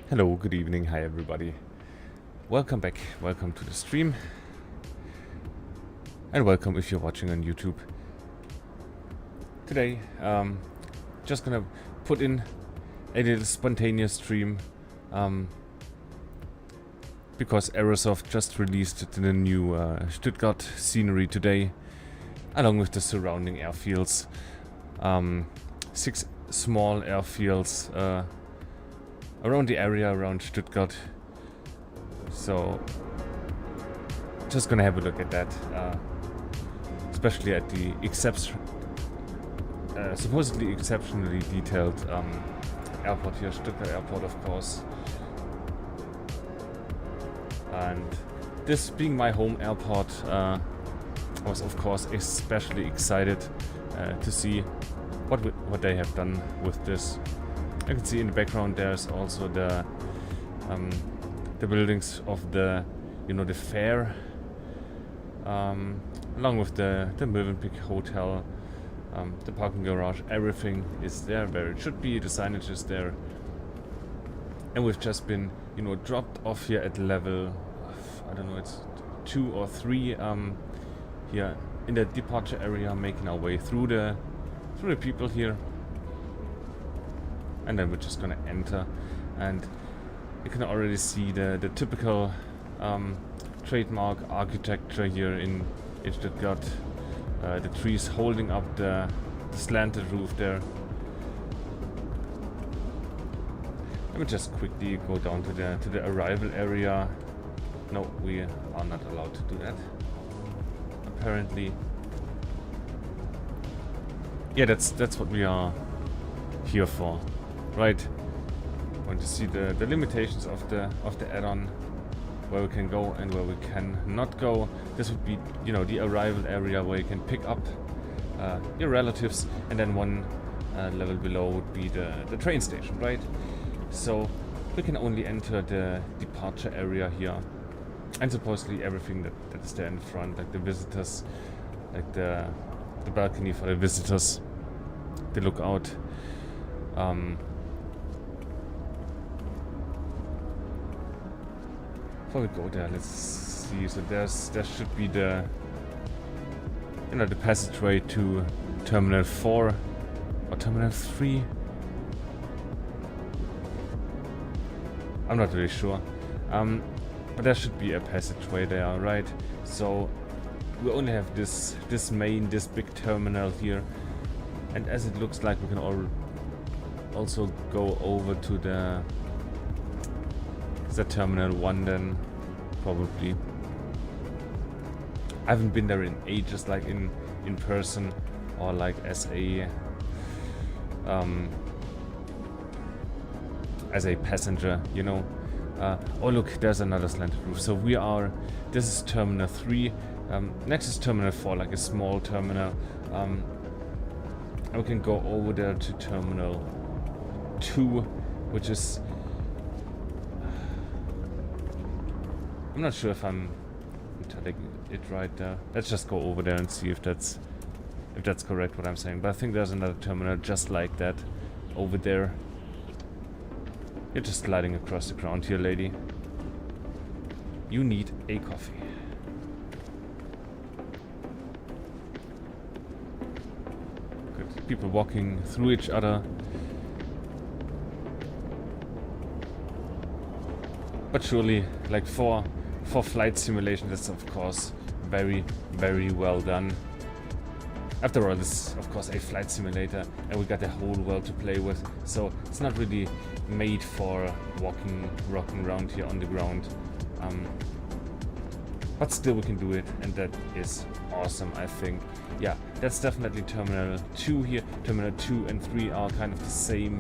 Hello, good evening, hi everybody. Welcome back, welcome to the stream. And welcome if you're watching on YouTube. Today, just gonna put in a little spontaneous stream. Because Aerosoft just released the new Stuttgart scenery today, along with the surrounding airfields. 6 small airfields around the area around Stuttgart. So just gonna have a look at that, especially at the supposedly exceptionally detailed airport here, Stuttgart Airport, of course. And this being my home airport, I was of course especially excited to see what they have done with this. I can see in the background there's also the buildings of the the fair, along with the Mövenpick Hotel, the parking garage. Everything is there where it should be. The signage is there, and we've just been dropped off here at level, I don't know, it's 2 or 3 here in the departure area, making our way through the people here. And then we're just gonna enter, and you can already see the typical trademark architecture here in Stuttgart. The trees holding up the slanted roof there. Let me just quickly go down to the arrival area. No, we are not allowed to do that, apparently. Yeah, that's what we are here for. Right, want to see the limitations of the add-on, where we can go and where we can not go. This would be the arrival area where you can pick up your relatives, and then one level below would be the train station, right? So we can only enter the departure area here, and supposedly everything that is there in front, like the visitors, like the balcony for the visitors, the lookout. Before we go there, let's see. So there should be the the passageway to Terminal 4 or Terminal 3. I'm not really sure. But there should be a passageway there, right? So we only have this big terminal here, and as it looks like we can also go over to the Terminal 1 then, probably. I haven't been there in ages, like in person, or like as a passenger, oh look, there's another slanted roof. So this is Terminal 3, next is Terminal 4, like a small terminal, and we can go over there to Terminal 2, which is, I'm not sure if I'm telling it right there. Let's just go over there and see if that's correct what I'm saying. But I think there's another terminal just like that over there. You're just sliding across the ground here, lady. You need a coffee. Good. People walking through each other. But surely, like for flight simulation, that's of course very, very well done. After all, this is of course a flight simulator, and we got the whole world to play with, so it's not really made for rocking around here on the ground. But still we can do it, and that is awesome, I think. Yeah, that's definitely Terminal 2 here. Terminal 2 and 3 are kind of the same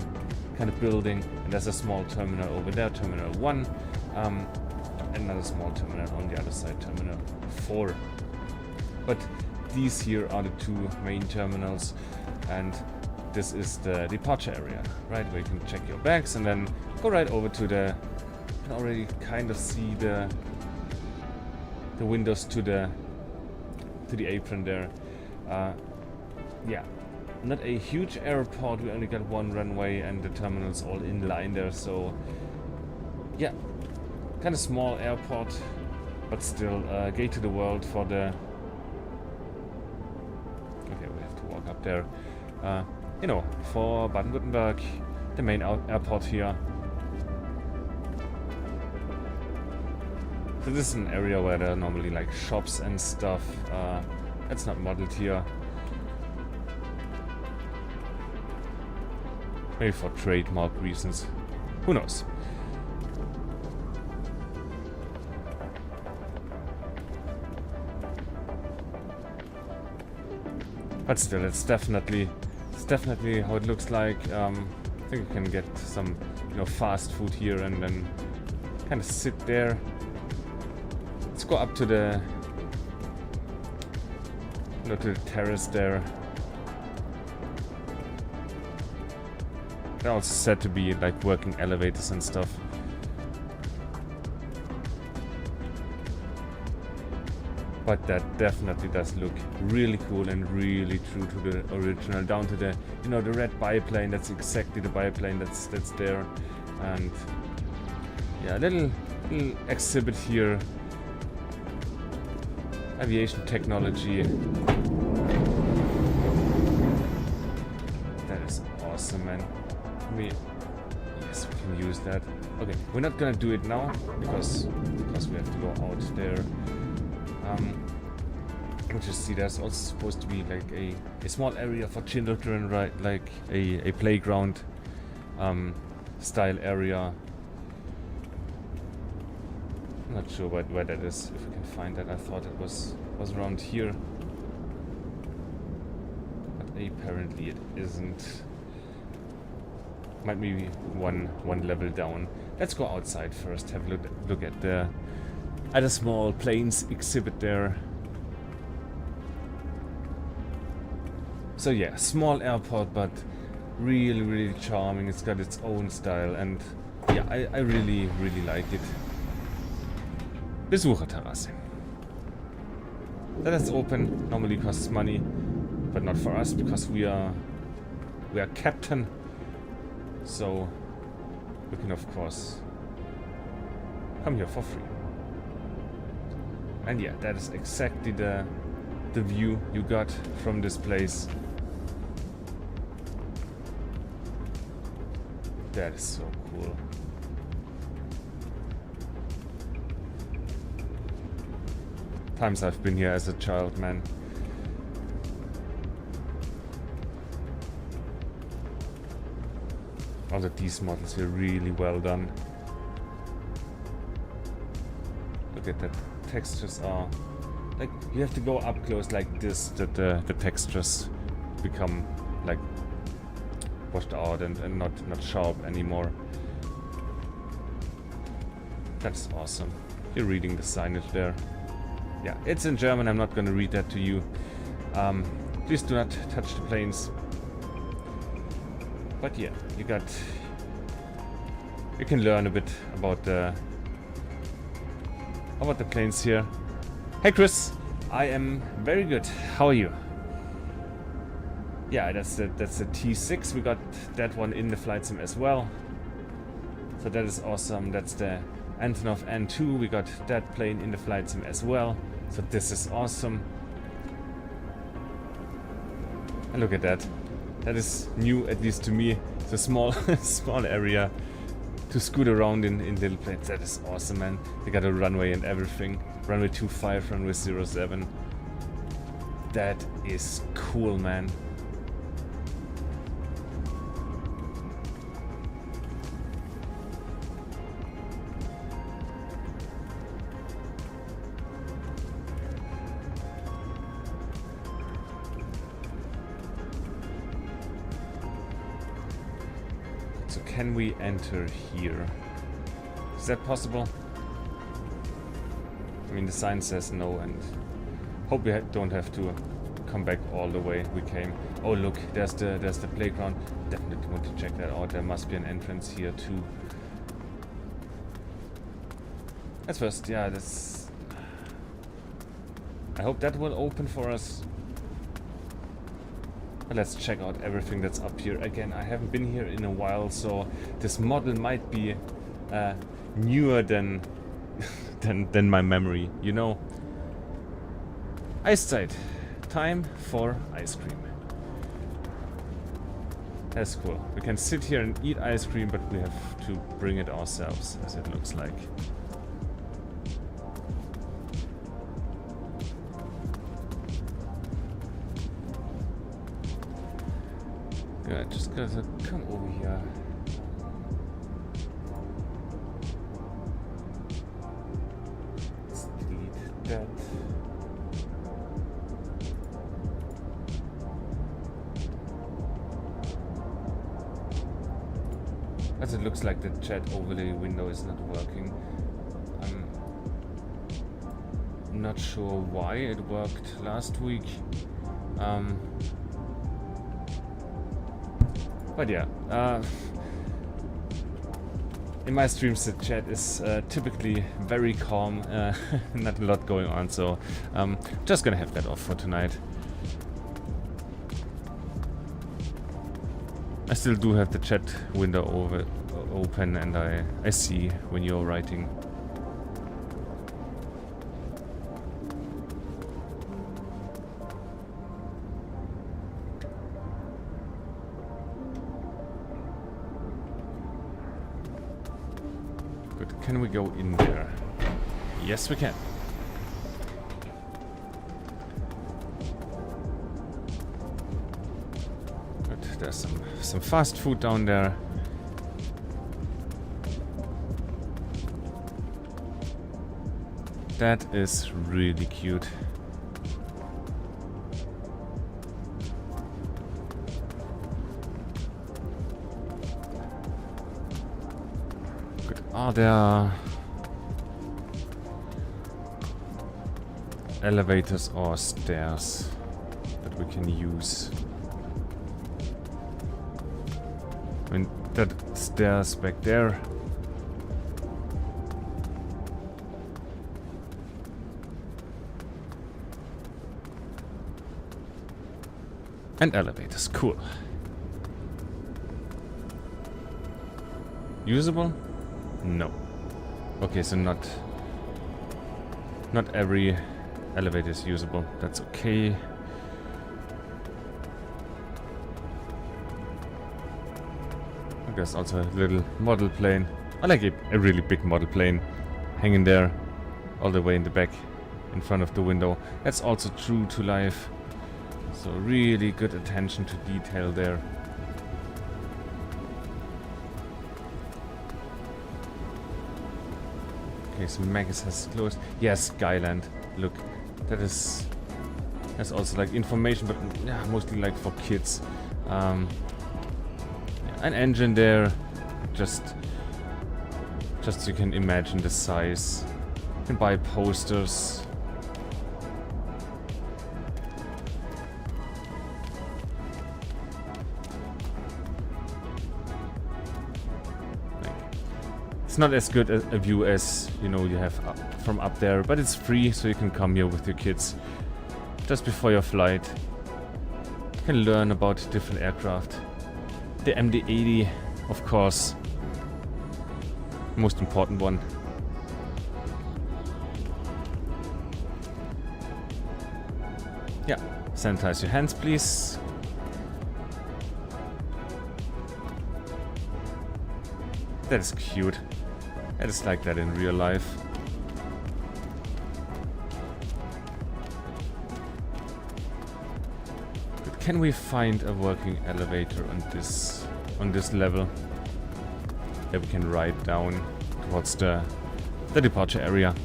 kind of building, and there's a small terminal over there, Terminal 1. Another small terminal on the other side, Terminal 4. But these here are the 2 main terminals, and this is the departure area, right, where you can check your bags and then go right over to you can already kind of see the windows to the apron there. Yeah, not a huge airport. We only got 1 runway, and the terminal's all in line there, so yeah, kind of small airport, but still gate to the world for the... Okay, we have to walk up there. You know, for Baden-Württemberg, the main airport here. So this is an area where there are normally like shops and stuff. It's not modeled here. Maybe for trademark reasons. Who knows? But still, it's definitely how it looks like. I think you can get some, you know, fast food here and then kind of sit there. Let's go up to the, you know, to the terrace there. They're also said to be like working elevators and stuff. But that definitely does look really cool and really true to the original, down to the, you know, the red biplane. That's exactly the biplane that's there. And yeah, a little exhibit here. Aviation technology. That is awesome, man. Yes, we can use that. Okay, we're not gonna do it now because we have to go out there. You just see there's also supposed to be like a small area for children, right? Like a playground style area. I'm not sure where that is, if we can find that. I thought it was around here. But apparently it isn't. Might be one level down. Let's go outside first, have a look at a small planes exhibit there. So yeah, small airport, but really charming. It's got its own style, and yeah, I really like it. Besucherterrasse. That is open. Normally costs money, but not for us because we are captain. So we can of course come here for free. And yeah, that is exactly the view you got from this place. That is so cool. Times I've been here as a child, man. All of these models here really well done. Look at that. Textures are like, you have to go up close like this that the textures become like washed out and not sharp anymore. That's awesome. You're reading the signage there. Yeah, it's in German. I'm not gonna read that to you. Please do not touch the planes. But yeah, you can learn a bit about the planes here. Hey Chris, I am very good. How are you? Yeah, that's the T6. We got that one in the flight sim as well. So that is awesome. That's the Antonov N2. We got that plane in the flight sim as well. So this is awesome. And look at that. That is new, at least to me. It's a small small area to scoot around in little planes. That is awesome, man. They got a runway and everything. Runway 25, runway 07. That is cool, man. So can we enter here? Is that possible? I mean, the sign says no, and hope we don't have to come back all the way we came. Oh look, there's the playground. Definitely want to check that out. There must be an entrance here too. That's first, yeah, that's... I hope that will open for us. But let's check out everything that's up here. Again, I haven't been here in a while, so this model might be newer than than my memory, you know. Eiszeit. Time for ice cream. That's cool. We can sit here and eat ice cream, but we have to bring it ourselves, as it looks like. Good, just gotta come over here. Let's delete that. As it looks like the chat overlay window is not working. I'm not sure why it worked last week. But yeah, in my streams the chat is typically very calm, not a lot going on, so just gonna have that off for tonight. I still do have the chat window open, and I see when you're writing. Good. Can we go in there? Yes, we can. There's some fast food down there. That is really cute. Good. Are there elevators or stairs that we can use? I mean, that stairs back there. And elevators, cool. Usable? No. Okay, so not every elevator is usable. That's okay. There's also a little model plane. I like a really big model plane hanging there all the way in the back in front of the window. That's also true to life. So really good attention to detail there. Okay, so Magus has closed. Yes, Skyland. Look, that's also like information, but yeah, mostly like for kids. An engine there, just so you can imagine the size. You can buy posters. It's not as good a view as, you know, you have from up there, but it's free, so you can come here with your kids just before your flight. You can learn about different aircraft. The MD-80, of course, most important one. Yeah, sanitize your hands, please. That is cute. That is like that in real life. But can we find a working elevator on this level that we can ride down towards the departure area?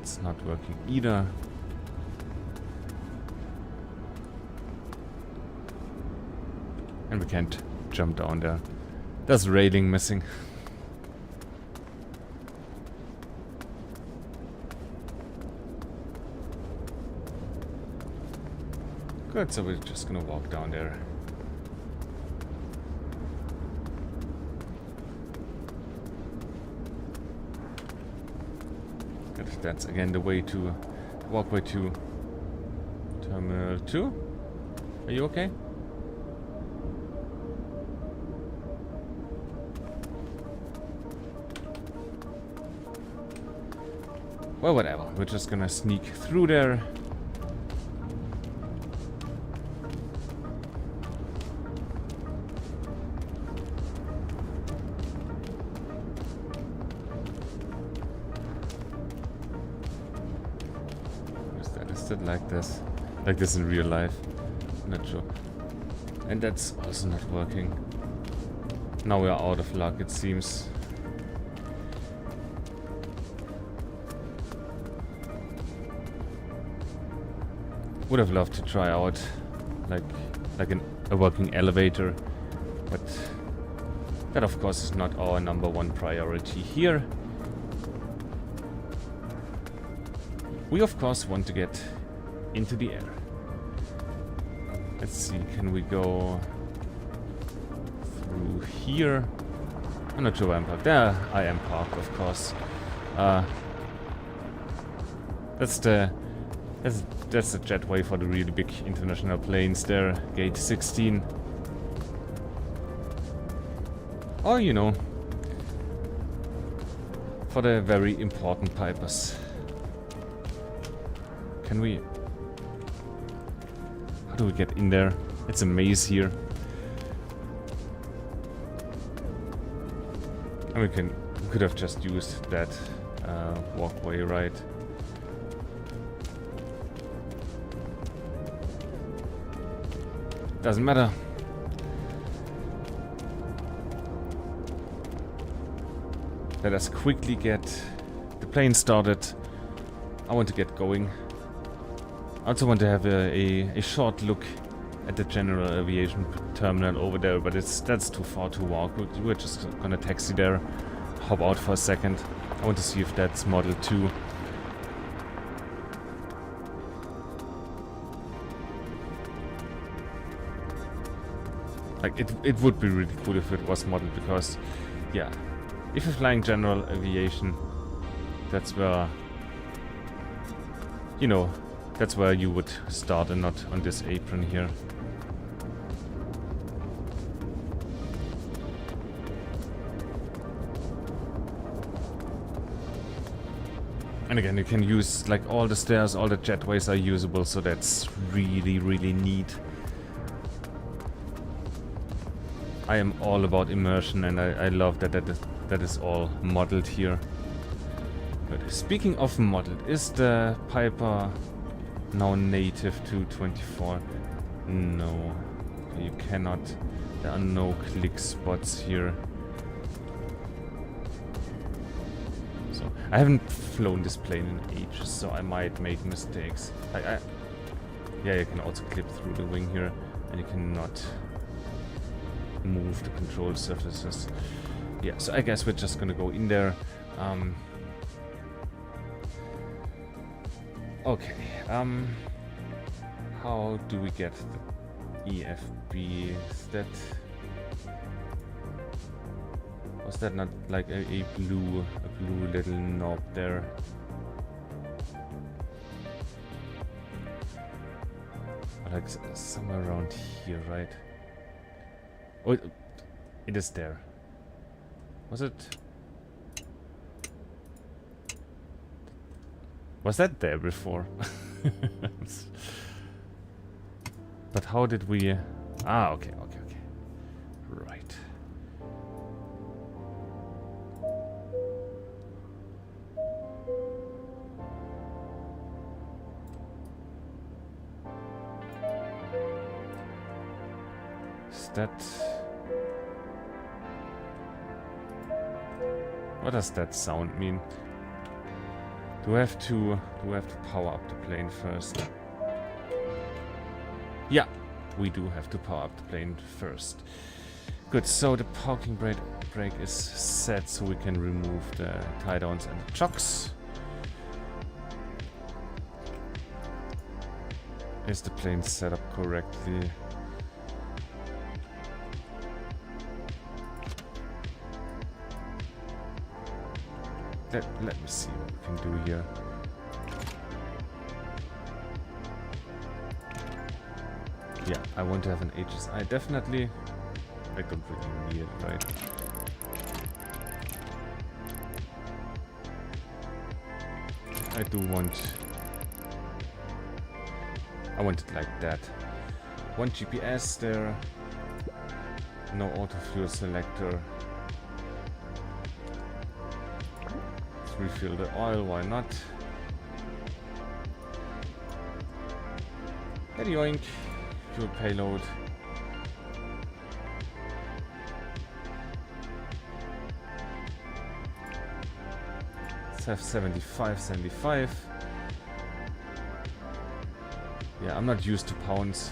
It's not working either. And we can't jump down there. There's railing missing. Good, so we're just gonna walk down there. Good, that's again the way to walkway to Terminal 2? Are you okay? Well, whatever. We're just gonna sneak through there. Is that like this? Like this in real life? Not sure. And that's also not working. Now we are out of luck, it seems. Would have loved to try out like a working elevator, but that of course is not our #1 priority here. We of course want to get into the air. Let's see, can we go through here? I'm not sure where I'm parked. There I am parked, of course. That's the jetway for the really big international planes there, gate 16. Or, you know, for the very important pipers. Can we... How do we get in there? It's a maze here. And we could have just used that walkway, right? Doesn't matter. Let us quickly get the plane started. I want to get going. I also want to have a short look at the general aviation terminal over there, but that's too far to walk. We're just gonna taxi there, hop out for a second. I want to see if that's Model 2. Like, it would be really cool if it was modeled, because, yeah, if you're flying general aviation, that's where, you know, that's where you would start and not on this apron here. And again, you can use, like, all the stairs, all the jetways are usable, so that's really, really neat. I am all about immersion, and I love that is all modeled here. But speaking of modeled, is the Piper now native to 24? No, you cannot. There are no click spots here. So I haven't flown this plane in ages, so I might make mistakes. Yeah, you can also clip through the wing here, and you cannot move the control surfaces. Yeah, so I guess we're just gonna go in there. Okay, how do we get the EFB? Was that not like a blue little knob there? Like somewhere around here, right? Oh, it is there. Was it? Was that there before? But how did we... Ah, okay. Right. Is that... What does that sound mean? Do I have to power up the plane first? Yeah, we do have to power up the plane first. Good, so the parking brake is set, so we can remove the tie downs and the chocks. Is the plane set up correctly? Let me see what we can do here. Yeah, I want to have an HSI, definitely. I don't really need it, right? I do want... I want it like that. One GPS there. No auto fuel selector. Let's refill the oil, why not? And yoink. Fuel payload. Let's have 75. Yeah, I'm not used to pounds.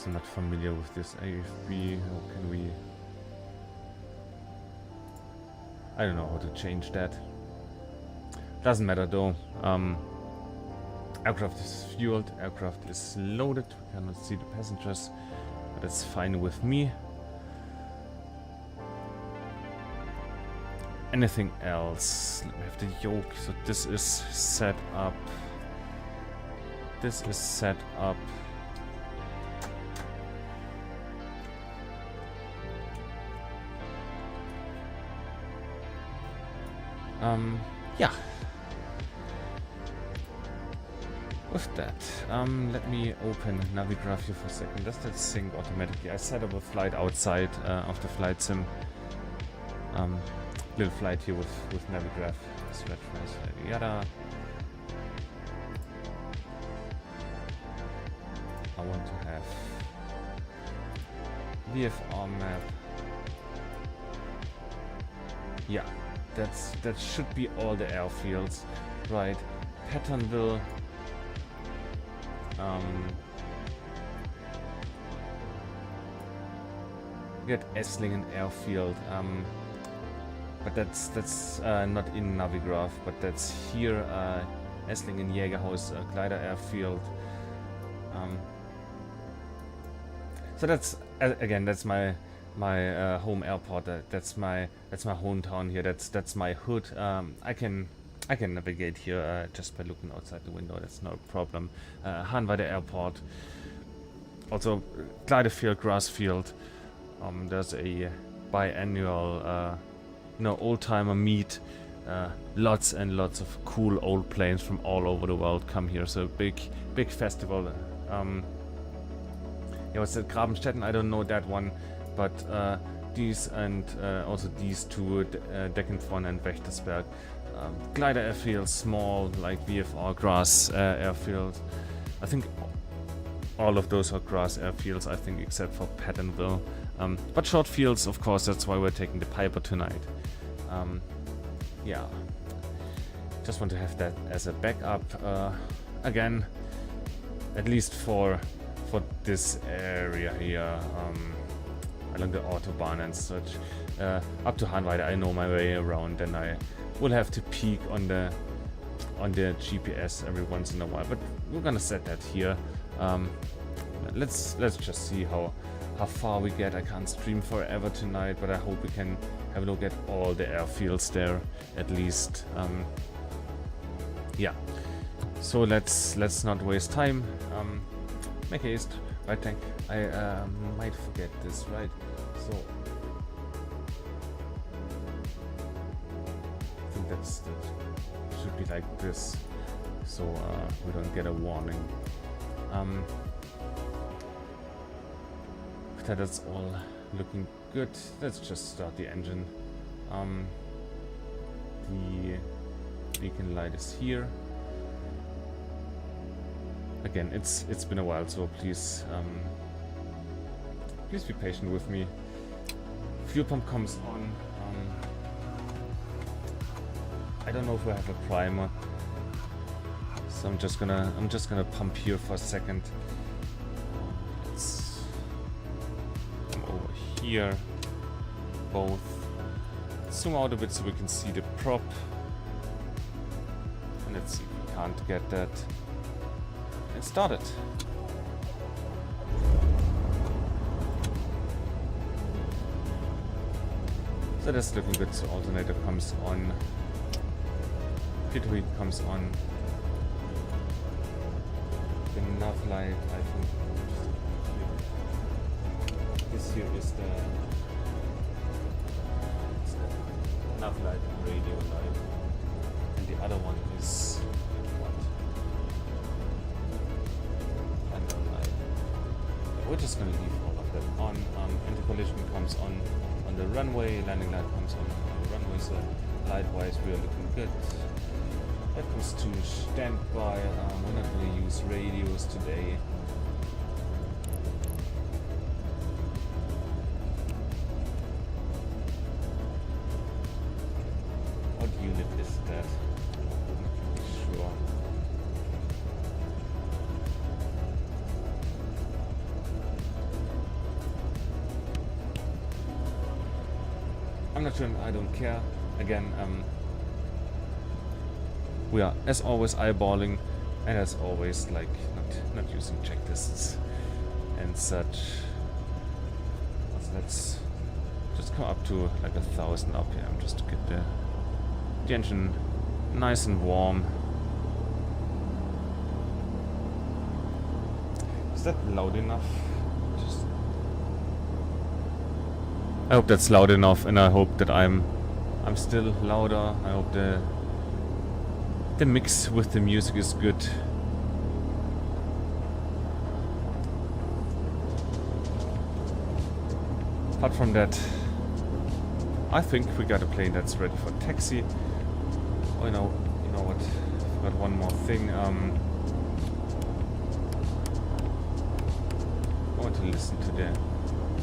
I'm not familiar with this AFB. How can we... I don't know how to change that. Doesn't matter though. Aircraft is fueled, aircraft is loaded. We cannot see the passengers, but that's fine with me. Anything else? Let me have the yoke. So this is set up. This is set up. Yeah. With that, let me open Navigraph here for a second. Does that sync automatically? I set up a flight outside of the flight sim. Little flight here with Navigraph. Stretch my yada. I want to have VFR map. Yeah. That should be all the airfields, right? Pattonville, get Esslingen Airfield, but that's not in Navigraph, but that's here. Esslingen Jägerhaus, Glider Airfield. So that's again, that's my home airport. That's my hometown here. That's my hood. I can navigate here just by looking outside the window. That's no problem. Hahnweide Airport. Also Gleidefield, Grassfield. There's a biannual old-timer meet. Lots and lots of cool old planes from all over the world come here. So big festival. Yeah, what's that? Grabenstetten? I don't know that one. But these and also these two, Deckenfron and Wächtersberg. Glider airfield, small, like VFR, grass airfield. I think all of those are grass airfields, I think, except for Pattonville. But short fields, of course, that's why we're taking the Piper tonight. Yeah. Just want to have that as a backup. Again, at least for this area here. Along the Autobahn and such. Up to Hahnweide, I know my way around, and I will have to peek on the GPS every once in a while. But we're gonna set that here. Let's just see how far we get. I can't stream forever tonight, but I hope we can have a look at all the airfields there at least. Yeah. So let's not waste time. Make haste. Right tank. I might forget this, right? So I think that should be like this, so we don't get a warning. That's all looking good. Let's just start the engine. The beacon light is here. Again, it's been a while, so please please be patient with me. Fuel pump comes on. I don't know if we have a primer, so I'm just gonna pump here for a second. Let's come over here. Both. Zoom out a bit so we can see the prop. And let's see if we can't get that. It started. So that's looking good. So alternator comes on. Pitot heat comes on. enough light, I think. This here is the enough light, radio light, and the other one is what? Unknown light. We're just gonna leave all of that on. Anti-collision comes on the runway, landing light comes on the runway, so light-wise we are looking good. That comes to standby. We're not going to use radios today. What unit is that? I'm not really sure. I'm not sure, and I don't care. Again, we are, as always, eyeballing, and as always, like, not using checklists and such. So let's just come up to like 1,000 RPM just to get the engine nice and warm. Is that loud enough? I hope that's loud enough, and I hope that I'm still louder. I hope the mix with the music is good. Apart from that, I think we got a plane that's ready for taxi. Oh, you know what? Got one more thing. I want to listen to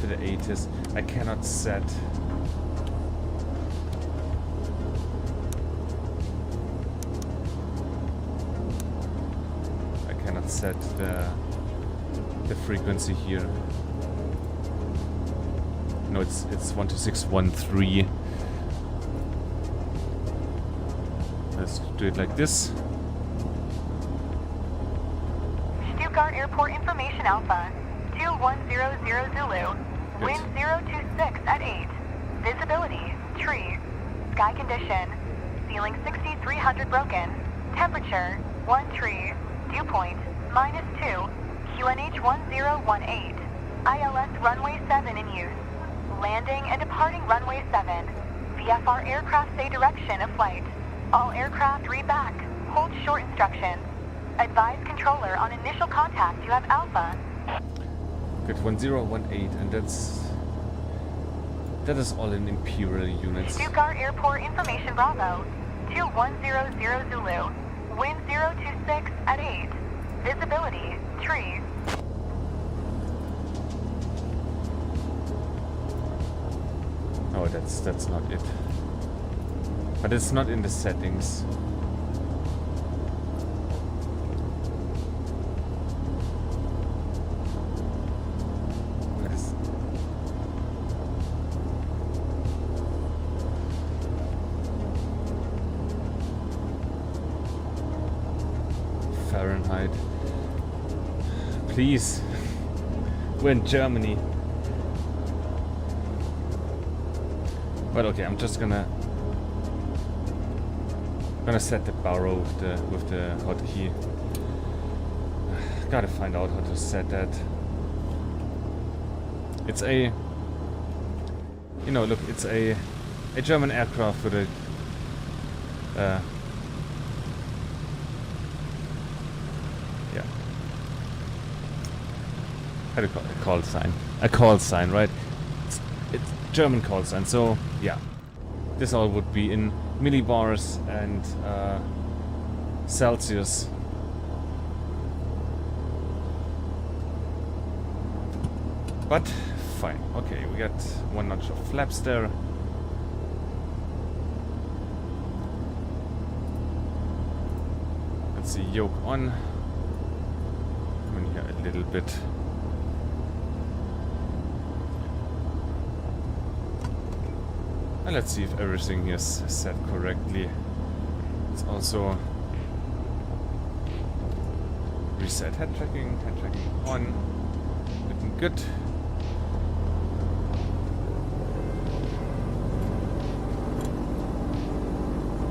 the 80s. I cannot set. Set the frequency here. No, it's 12613. Let's do it like this. Stuttgart Airport Information Alpha 2100 Zulu. Wind 026 at 8. Visibility tree. Sky condition. Ceiling 6300 broken. Temperature 1 tree. Dew point -2, QNH 1018, ILS runway 7 in use, landing and departing runway 7, VFR aircraft say direction of flight, all aircraft read back, hold short instructions, advise controller on initial contact you have Alpha. Good, 1018, and that is all in Imperial units. Stuttgart Airport Information Bravo, 2100 Zulu, wind 026 at 8. Visibility, tree. Oh, that's not it. But it's not in the settings. What is... Fahrenheit. Please. We're in Germany. But okay, I'm just gonna set the barrow with the hotkey. Gotta find out how to set that. It's a, you know, look, it's a German aircraft with a yeah. How do you call it? A call sign. A call sign, right? It's German call sign. So yeah, this all would be in millibars and Celsius. But fine. Okay, we got one notch of flaps there. Let's see, yoke on. Come in here a little bit. And let's see if everything is set correctly. It's also reset head tracking on. Looking good.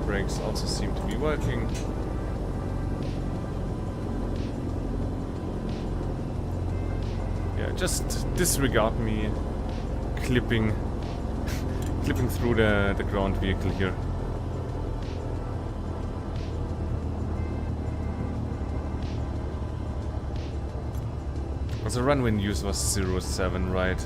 Brakes also seem to be working. just disregard me clipping through the ground vehicle here. The runway news was 07, right?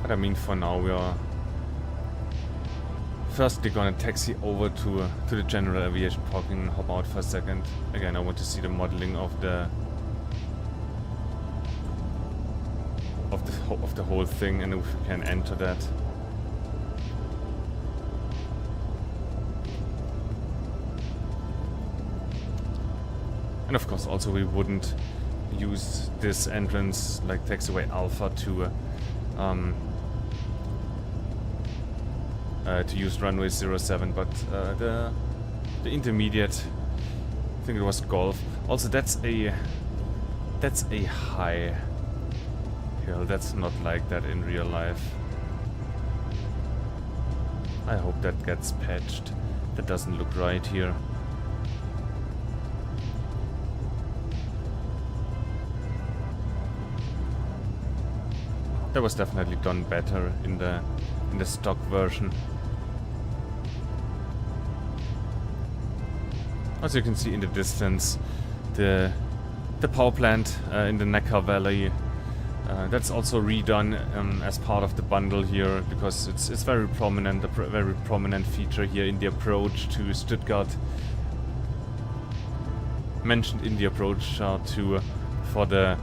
But I mean, for now we are firstly gonna taxi over to the general aviation parking and hop out for a second. Again, I want to see the modeling of the whole thing, and if we can enter that. And of course, also we wouldn't use this entrance like taxiway Alpha to use runway 07, but the intermediate, I think it was Golf. Also, that's a high hill. That's not like that in real life. I hope that gets patched. That doesn't look right here. That was definitely done better in the stock version. As you can see in the distance, the power plant in the Neckar Valley. That's also redone as part of the bundle here, because it's very prominent, a very prominent feature here in the approach to Stuttgart. Mentioned in the approach chart too, for the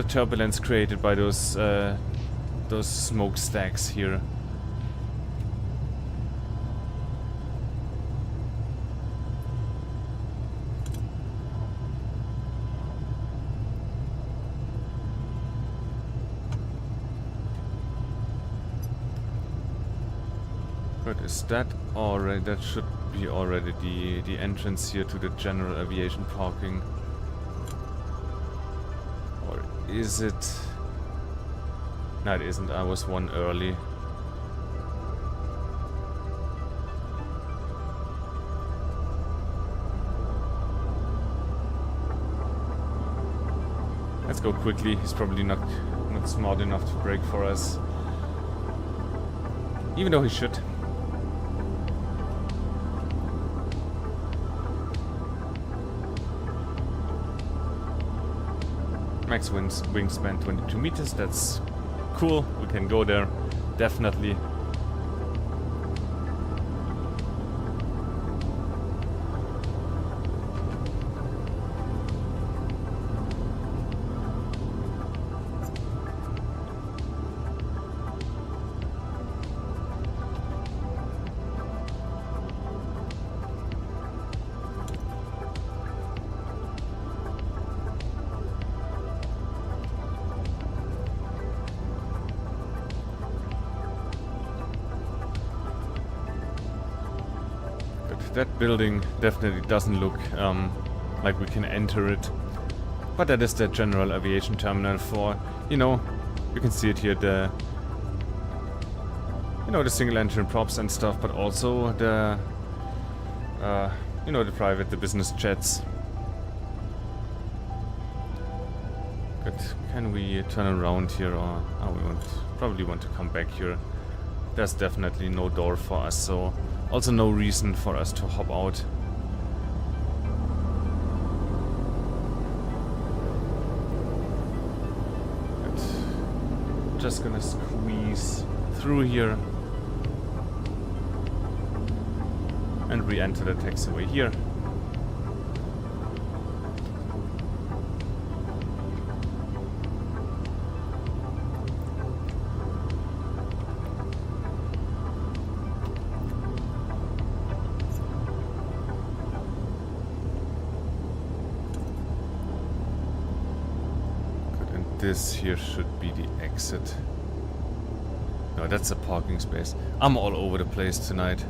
turbulence created by those smokestacks here. But is that already? That should be already the entrance here to the general aviation parking. Or is it? No, it isn't. I was one early. Let's go quickly. He's probably not smart enough to brake for us. Even though he should. Max wingspan 22 meters, that's cool, we can go there, definitely. That building definitely doesn't look like we can enter it, but that is the general aviation terminal for, you can see it here, the single engine props and stuff, but also the the business jets. Good. Can we turn around here, or we probably want to come back here? There's definitely no door for us, so also no reason for us to hop out. But just gonna squeeze through here and re-enter the taxiway here. This here should be the exit. No, that's a parking space. I'm all over the place tonight.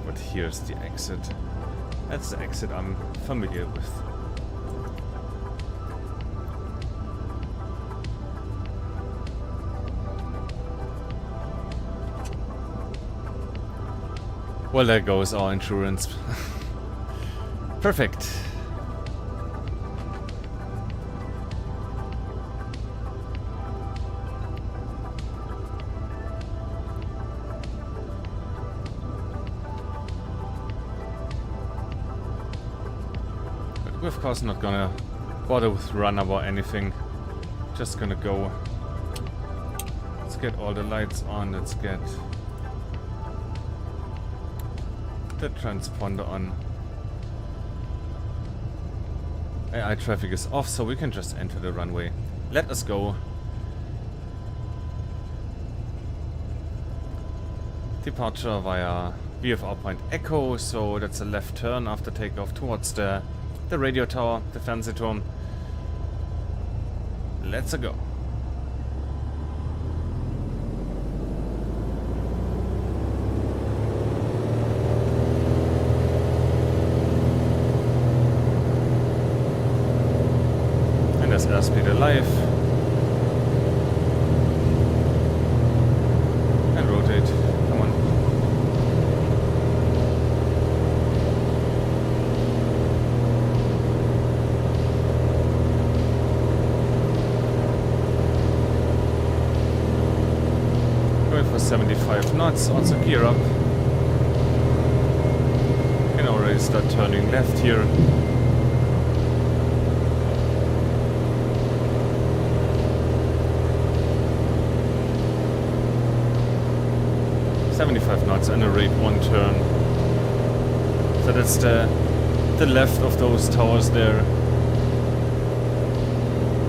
But here's the exit. That's the exit I'm familiar with. Well, there goes our insurance. Perfect. But we're of course not gonna bother with run-up or anything. Just gonna go. Let's get all the lights on. Let's get the transponder on. AI traffic is off, so we can just enter the runway. Let us go. Departure via VFR point Echo, so that's a left turn after takeoff towards the radio tower, the Fernsehturm. Let's go. And there's airspeed alive. And rotate. Come on. Going for 75 knots. Also gear up. Can already start turning left here. .75 knots and a rate 1 turn. So that's the left of those towers there.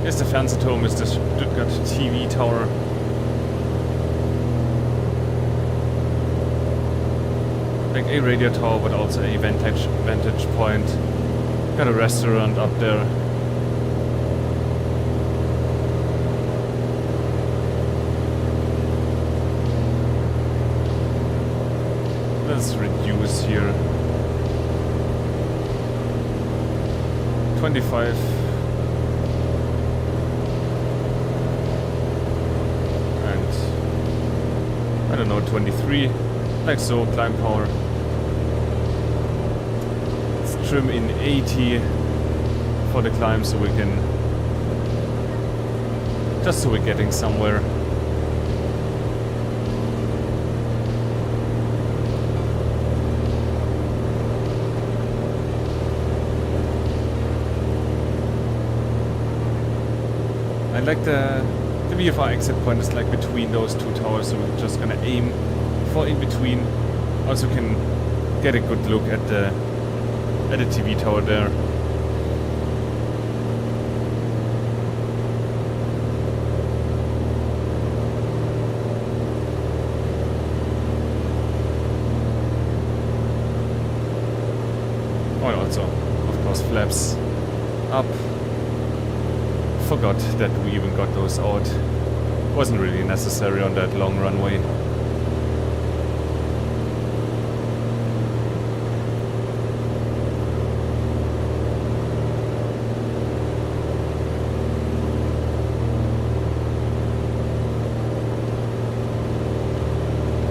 Here's the Fernsehturm, is the Stuttgart TV tower. Like a radio tower, but also a vantage point. Got a restaurant up there. Let's reduce here. 25. And I don't know, 23. Like so, climb power. Let's trim in 80 for the climb so we can. Just so we're getting somewhere. I like the VFR exit point is like between those two towers, so we're just gonna aim for in between. Also can get a good look at the TV tower there. Oh, also, of course, flaps up. Forgot that we even got those out. Wasn't really necessary on that long runway.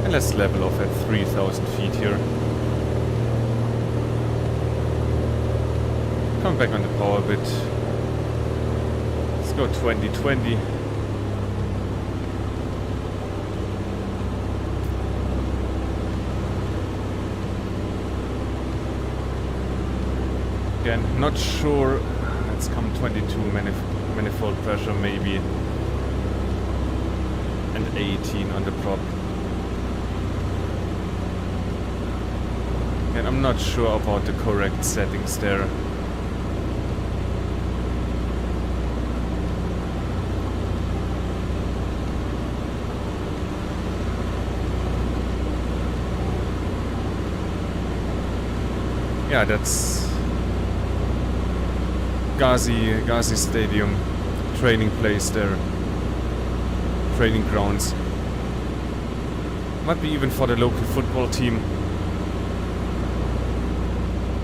And let's level off at 3,000 feet here. Come back on the power a bit. Go 2020. Again, not sure. Let's come 22 manifold pressure maybe, and 18 on the prop. And I'm not sure about the correct settings there. Yeah, that's Ghazi Stadium, training place there, training grounds. Might be even for the local football team.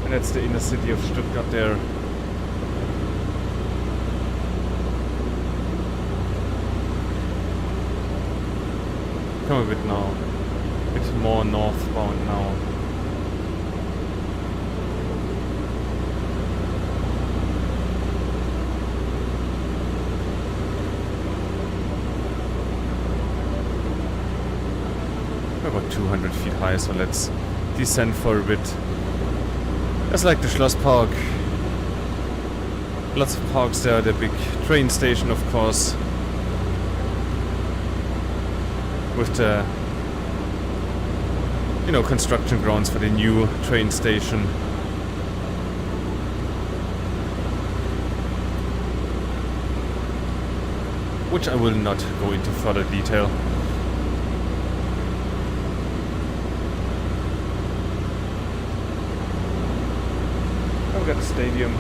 And that's the inner city of Stuttgart there. Come a bit now, a bit more northbound now. high, so let's descend for a bit. Just like the Schloss Park. Lots of parks there, the big train station of course. With the, you know, construction grounds for the new train station. Which I will not go into further detail. We've got the stadium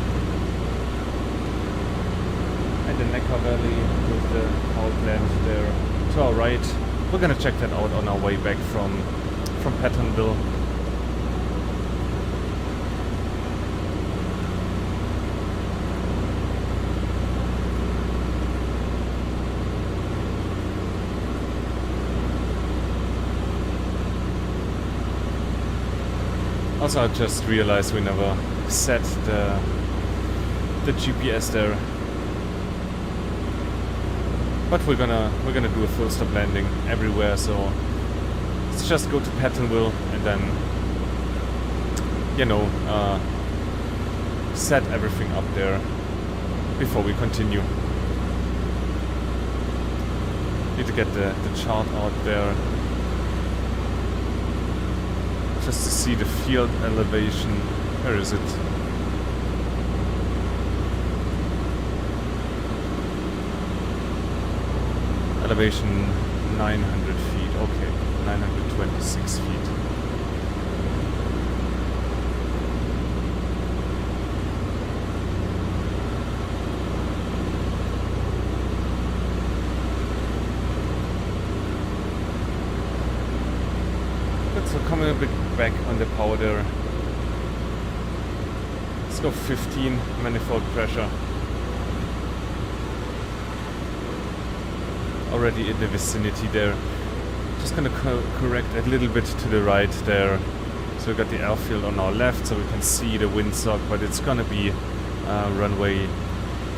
and the Neckar Valley with the power plant there to our right. We're gonna check that out on our way back from Pattonville. Also, I just realized we never set the GPS there. But we're gonna do a full stop landing everywhere, so let's just go to Pattonville and then, you know, set everything up there before we continue. Need to get the chart out there just to see the field elevation. Where is it? Elevation 900 feet. Okay, 926 feet. So coming a bit back on the power there. Let's go 15 manifold pressure. Already in the vicinity there. Just gonna correct a little bit to the right there. So we got the airfield on our left, so we can see the windsock, but it's gonna be runway.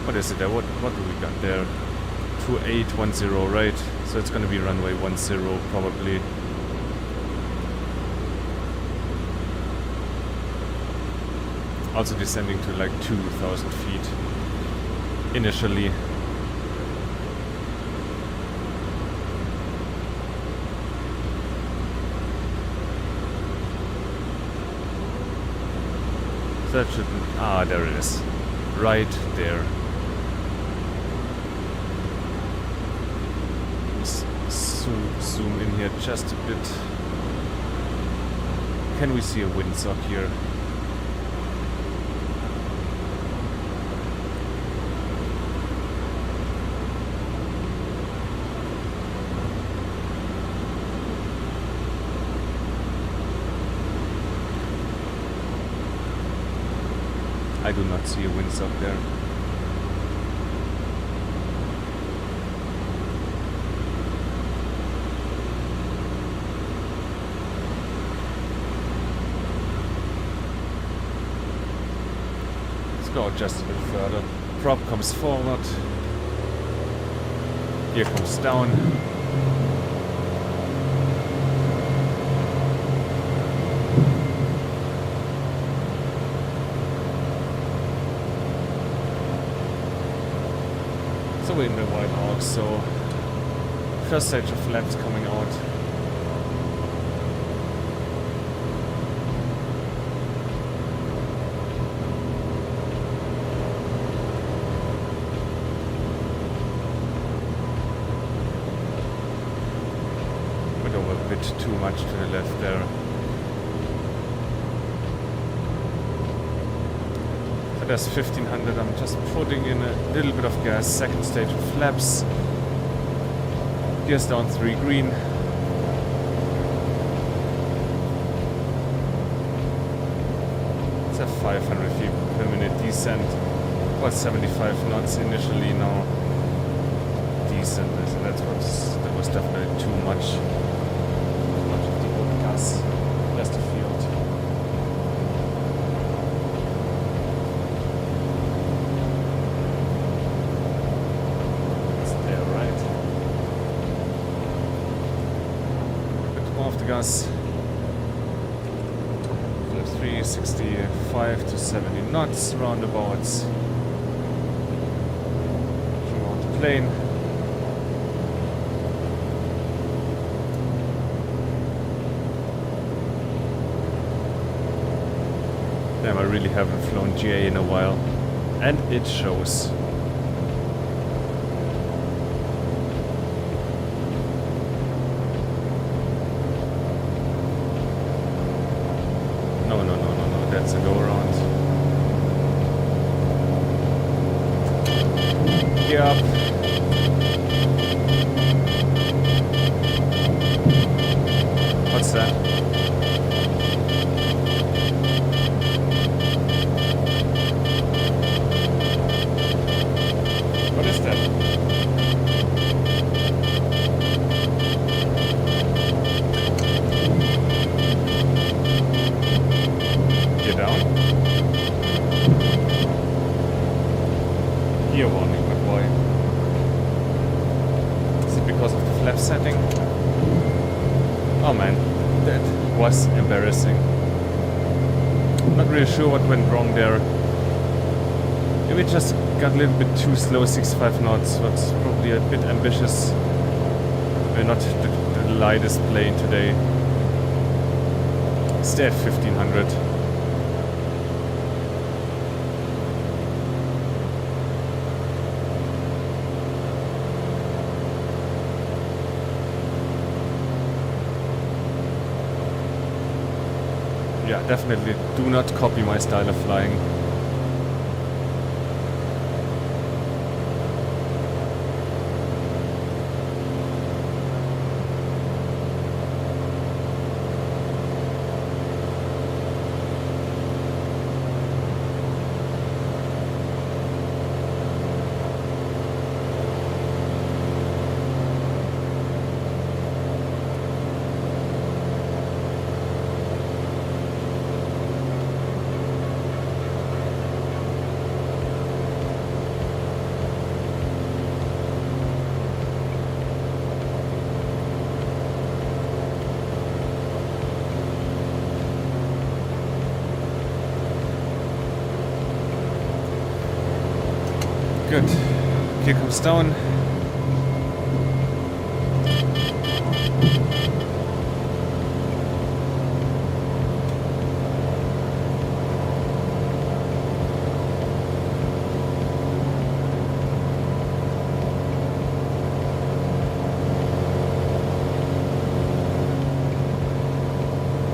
What is it there? What do we got there? 2810, right? So it's gonna be runway 10 probably. Also descending to like 2,000 feet initially. That shouldn't... Ah, there it is. Right there. Let's zoom in here just a bit. Can we see a windsock here? I do not see a windsock there. Let's go just a bit further. Prop comes forward. Here comes down. So we're in the White Hawk, so first stage of flaps coming out. Went over a bit too much to the left there. There's 1500, I'm just putting in a little bit of gas, second stage of flaps. Gears down 3 green. It's a 500 feet per minute descent. About 75 knots initially, now descent. So that was definitely too much. Too much of the old gas. That's the field. Gas. 365 to 70 knots roundabouts. Throughout the plane. Damn, I really haven't flown GA in a while. And it shows. No, that's a go around. Gear up. What's that? What is that? Gear down. Gear warning, my boy. Is it because of the flap setting? Oh man, that was embarrassing. Not really sure what went wrong there. Maybe it just got a little bit too slow, 65 knots. That's probably a bit ambitious. We're not the lightest plane today. Stay at 1500. Yeah, definitely do not copy my style of flying. Good. Gear comes down.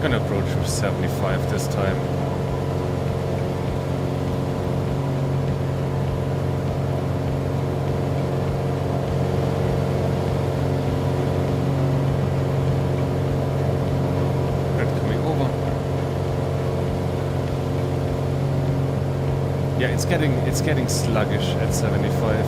Gonna approach with 75 this time. Yeah, it's getting sluggish at 75.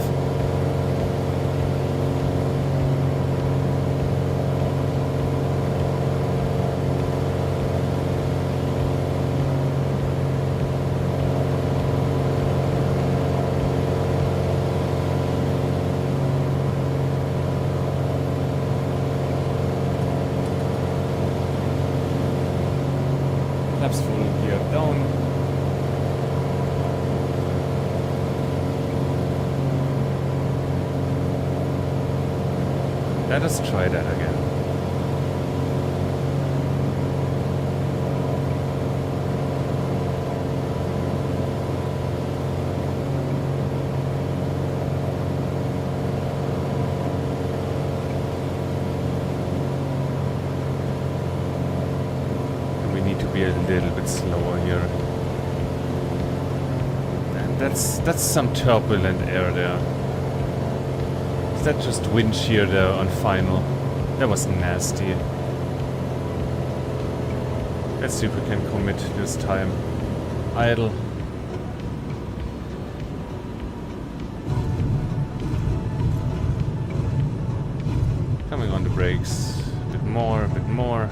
Flaps full, gear down. Let us try that again. And we need to be a little bit slower here. And that's some turbulent air there. That just wind shear there on final. That was nasty. Let's see if we can commit this time. Idle. Coming on the brakes. A bit more, a bit more.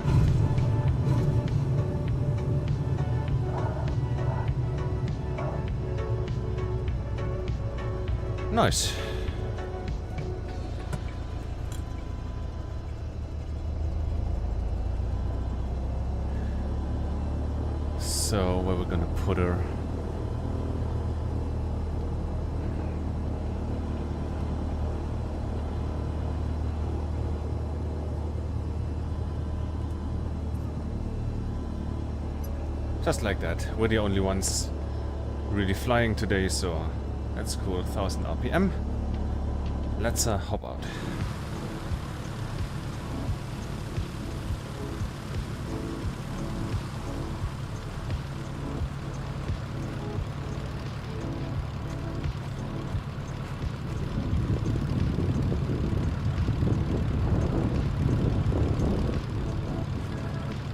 Nice. So, where we're gonna put her? Just like that. We're the only ones really flying today, so that's cool. 1000 RPM. Let's hop out.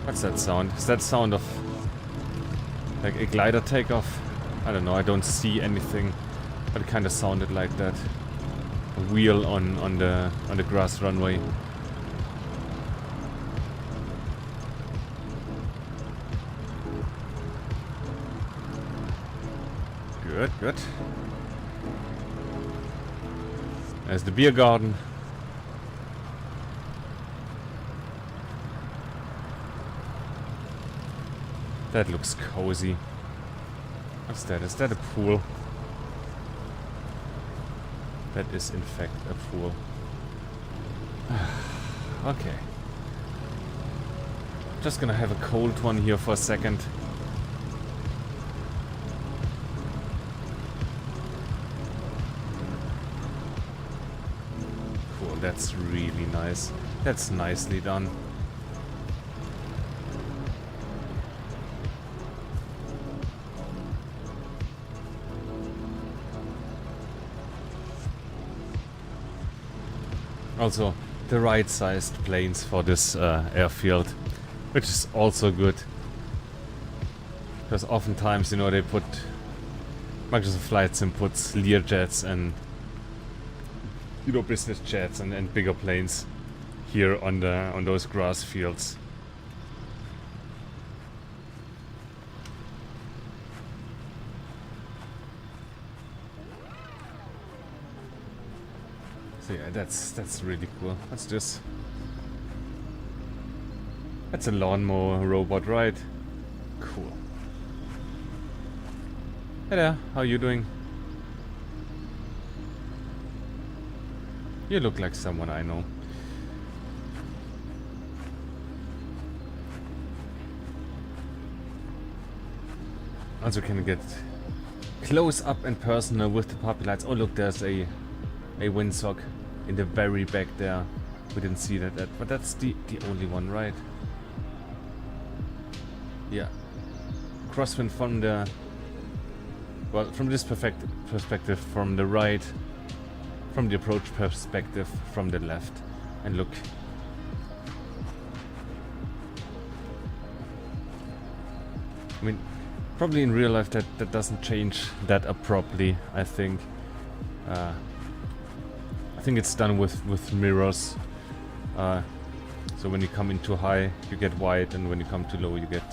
What's that sound? Is that sound of like a glider takeoff? I don't know, I don't see anything, but it kind of sounded like that. A wheel on the grass runway. Good, good. There's the beer garden. That looks cozy. What's that? Is that a pool? That is in fact a pool. Okay. Just gonna have a cold one here for a second. Cool, that's really nice. That's nicely done. Also, the right-sized planes for this airfield, which is also good. Because oftentimes, you know, they put Microsoft Flight Sim puts Learjets and, you know, business jets and bigger planes here on those grass fields. So yeah, that's really cool. What's this? That's a lawnmower robot, right? Cool. Hey there, how are you doing? You look like someone I know. Also can get close up and personal with the puppy lights. Oh look, there's a windsock in the very back there. We didn't see that, but that's the only one, right? Yeah. Crosswind from the... Well, from this perspective, from the right. From the approach perspective, from the left. And look. I mean, probably in real life that doesn't change that abruptly, I think. I think it's done with mirrors. So when you come in too high, you get white, and when you come too low, you get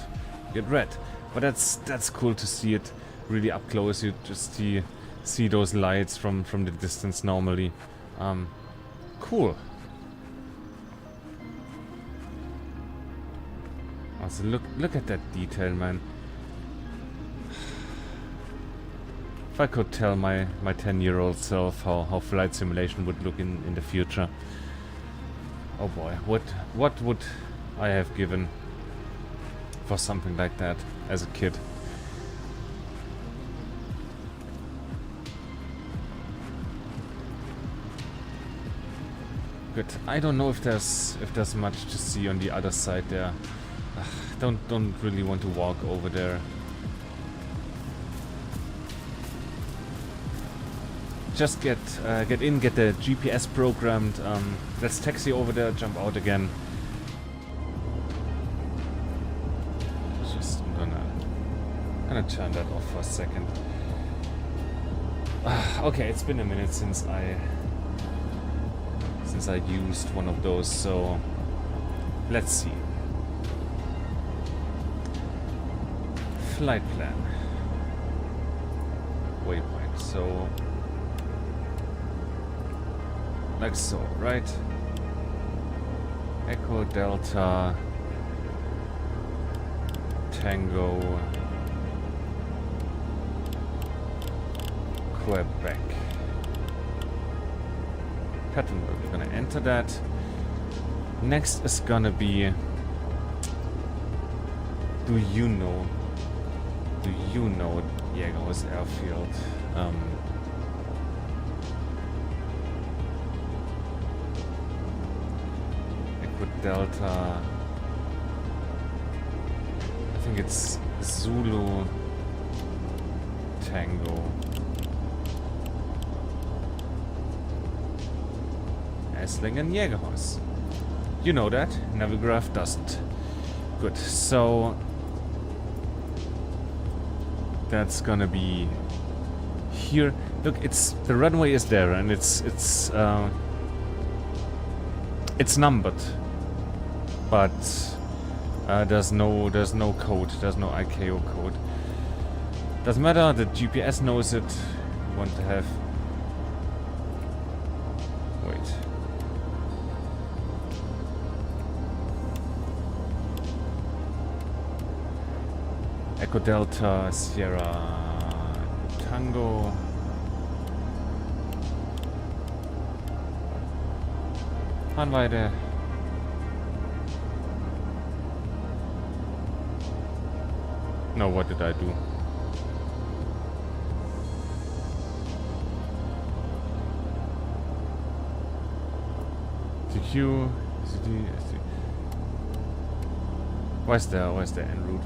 red. But that's cool to see it really up close. You just see those lights from the distance normally. Cool. Also look at that detail, man. If I could tell my 10-year-old self how flight simulation would look in the future. Oh boy, what would I have given for something like that as a kid? Good. I don't know if there's much to see on the other side there. Don't really want to walk over there. Just get in, get the GPS programmed. Let's taxi over there, jump out again. Just gonna turn that off for a second. Okay, it's been a minute since I used one of those, so let's see. Flight plan. Waypoint. So. Like so, right? Echo, Delta, Tango, Quebec. Pattonville, we're gonna enter that. Next is gonna be... Do you know Jäger's Airfield? Echo Delta. I think it's Zulu Tango. Esslingen Jägerhaus. You know that, Navigraph doesn't. Good, so that's gonna be here. Look, the runway is there and it's numbered, but there's no code, there's no ICAO code. Doesn't matter, the GPS knows it. You want to have... Wait. Echo Delta, Sierra Tango. Fahren. No, what did I do? TQ, CD, SD. Where's the en route?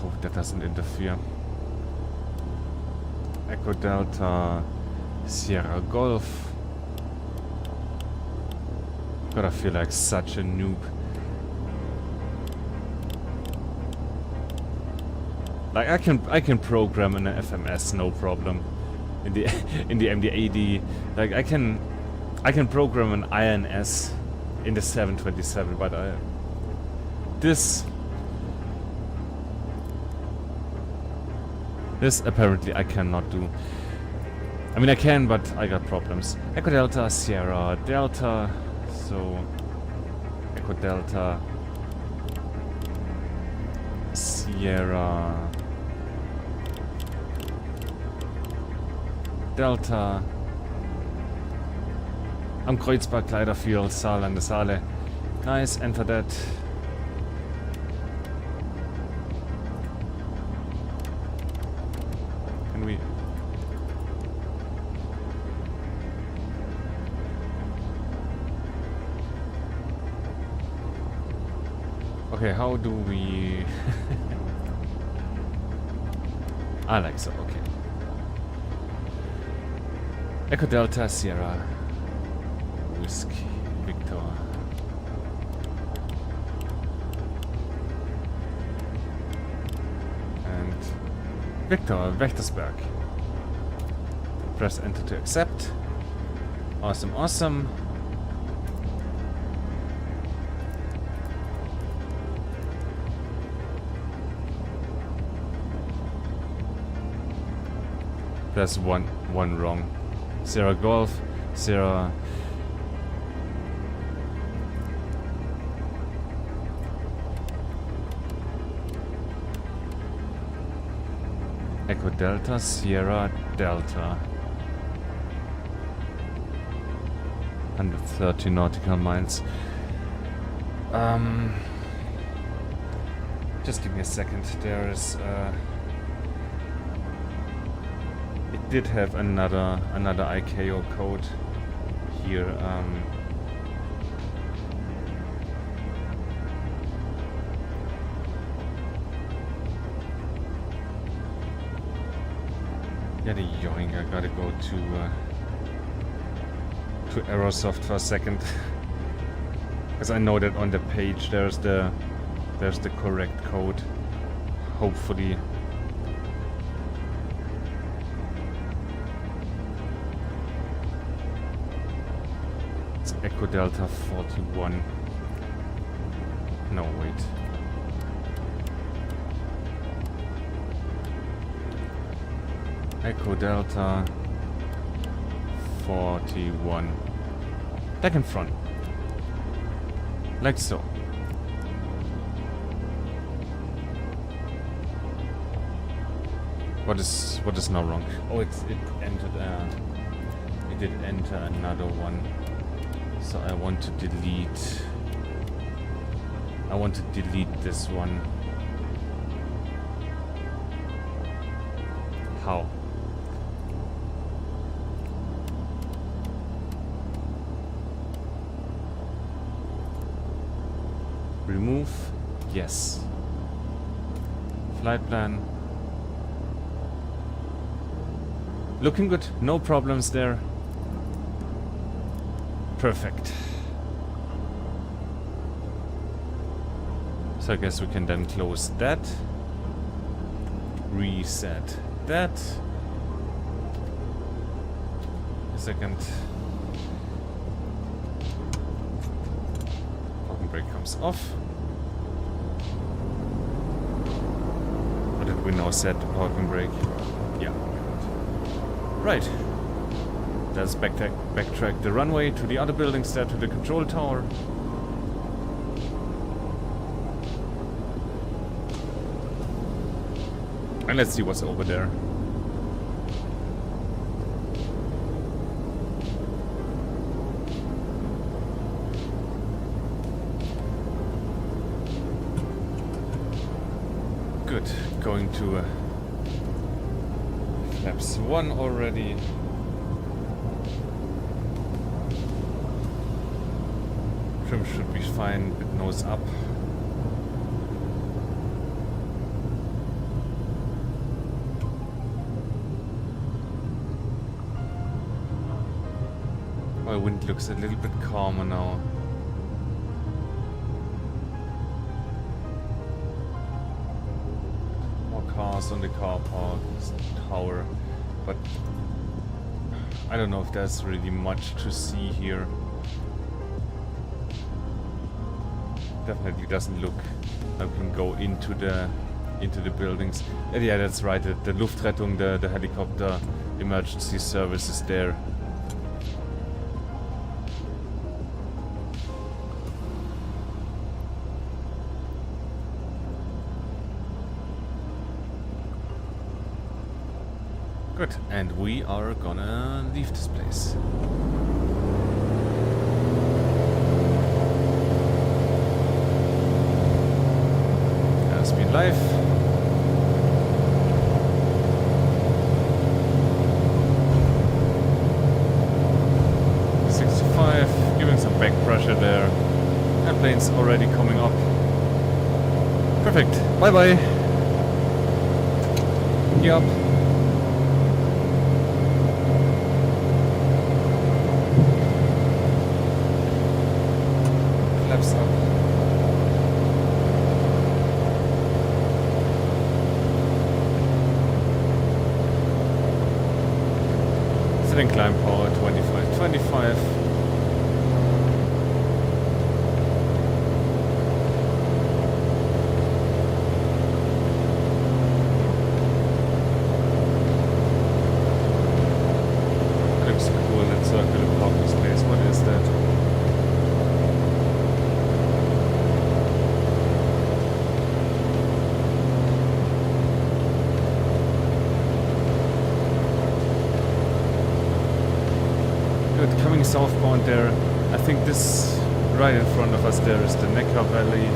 Hope that doesn't interfere. Echo Delta, Sierra Golf. God, I feel like such a noob. Like I can program in an FMS no problem. In the MD-80, like I can program an INS in the 727, but this apparently I cannot do. I mean I can, but I got problems. Echo Delta, Sierra Delta, so Echo Delta, Sierra Delta. Am Kreuzberg, Kleiderfield, Saal an der Saale. Nice, enter that. Can we... Okay, how do we... I like so, okay. Echo Delta, Sierra Whiskey, Victor. And Victor, Wächtersberg. Press enter to accept. Awesome, awesome. There's one wrong. Sierra Golf, Sierra... Echo Delta, Sierra Delta. 130 nautical miles. Just give me a second. There is... it did have another ICAO code here. Yeah, the yoink, I gotta go to Aerosoft for a second. Because I know that on the page there's the correct code. Hopefully. It's Echo Delta 41. No, wait. Echo Delta 41. Back in front. Like so. What is now wrong? Oh, it entered. It did enter another one. So I want to delete. I want to delete this one. How? Remove? Yes. Flight plan. Looking good. No problems there. Perfect. So I guess we can then close that. Reset that. A second. Parking brake comes off. What did we now set the parking brake? Yeah. Right. Let's backtrack the runway to the other buildings there, to the control tower. And let's see what's over there. Good. Going to flaps 1 already. Trim should be fine with nose up. My wind looks a little bit calmer now. More cars on the car park tower, but I don't know if there's really much to see here. Definitely doesn't look like we can go into the buildings. And yeah, that's right. The Luftrettung, the helicopter emergency service is there. Good, and we are gonna leave this place. Airspeed live. Giving some back pressure there. Airplane's already coming up. Perfect. Bye bye. Yup. Flaps up. Setting climb power 25. Circular parking space. What is that? Good, coming southbound there. I think this right in front of us there is the Neckar Valley.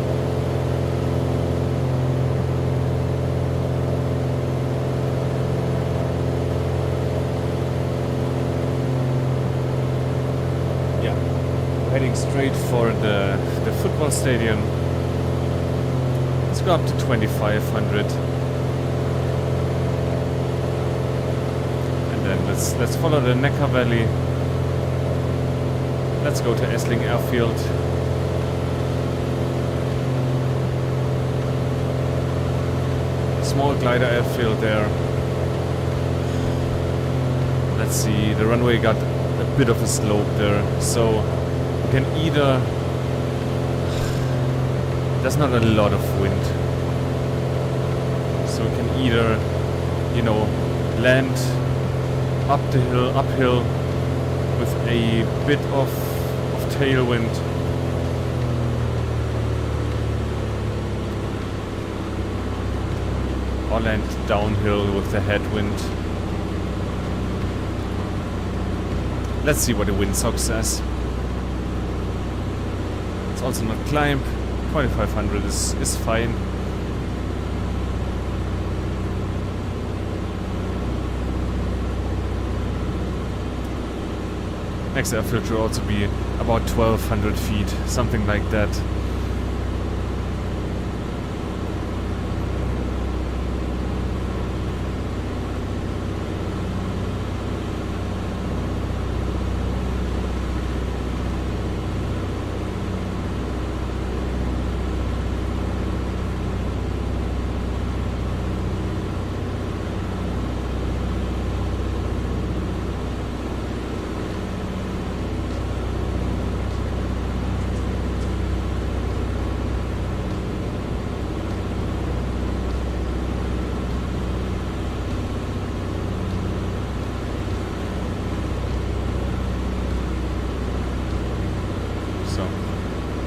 Heading straight for the football stadium. Let's go up to 2500. And then let's follow the Neckar Valley. Let's go to Essling Airfield. Small glider airfield there. Let's see, the runway got a bit of a slope there, so we can either... There's not a lot of wind. So we can either, you know, land up the hill, uphill, with a bit of tailwind. or land downhill with the headwind. Let's see what the windsock says. It's also not climb. 2500 is fine. Next airfield should also be about 1200 feet, something like that.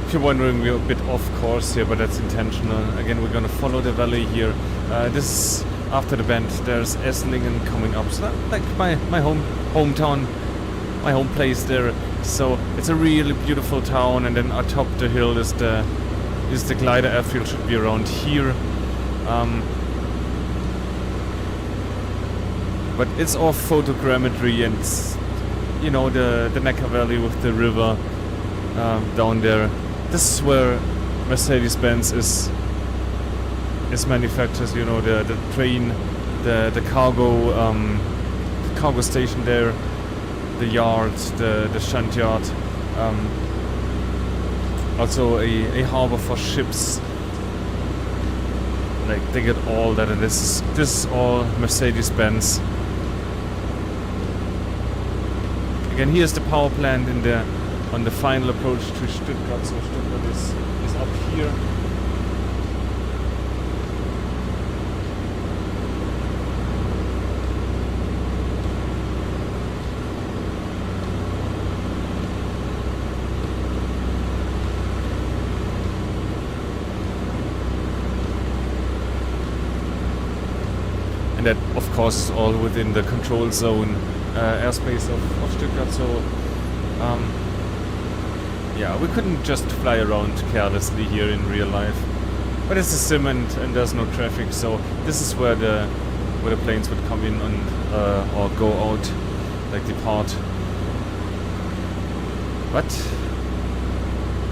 If you're wondering, we're a bit off course here, but that's intentional. Again, we're gonna follow the valley here. This is after the bend. There's Esslingen coming up. So that's like my hometown, my home place there. So it's a really beautiful town, and then atop the hill is the glider airfield. Should be around here. But it's all photogrammetry, and you know the Neckar Valley with the river down there. This is where Mercedes-Benz is manufactured. You know, the train, the cargo station there, the yard, the shunt yard. Also a harbor for ships. Like they get all that, and this is all Mercedes-Benz. Again, here's the power plant on the final approach to Stuttgart. So Stuttgart is up here. And that, of course, is all within the control zone airspace of Stuttgart. So yeah, we couldn't just fly around carelessly here in real life. But it's a sim and there's no traffic, so this is where the planes would come in and or go out, like depart. But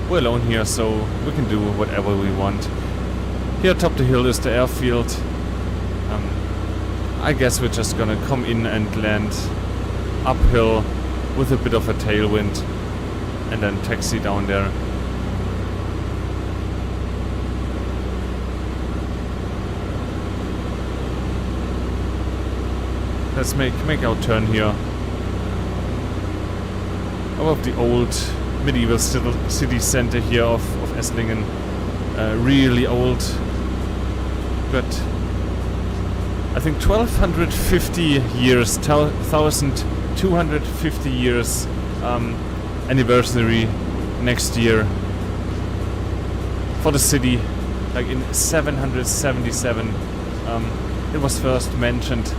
we're alone here, so we can do whatever we want. Here atop the hill is the airfield. I guess we're just gonna come in and land uphill with a bit of a tailwind, and then taxi down there. Let's make our turn here. Above the old medieval city center here of Esslingen. Really old, but I think 1250 years, 1250 years anniversary next year for the city. Like in 777 it was first mentioned.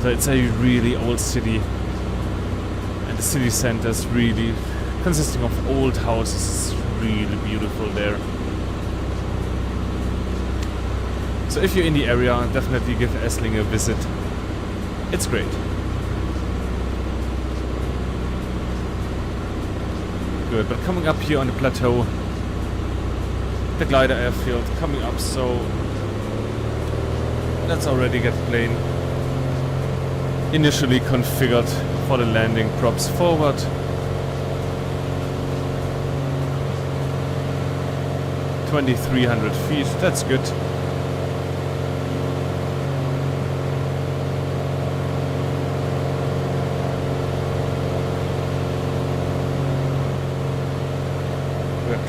So it's a really old city, and the city center is really consisting of old houses. It's really beautiful there. So if you're in the area, definitely give Esslingen a visit. It's great. Good, but coming up here on the plateau, the glider airfield coming up, so let's already get plane initially configured for the landing. Props forward. (2,300 feet), that's good.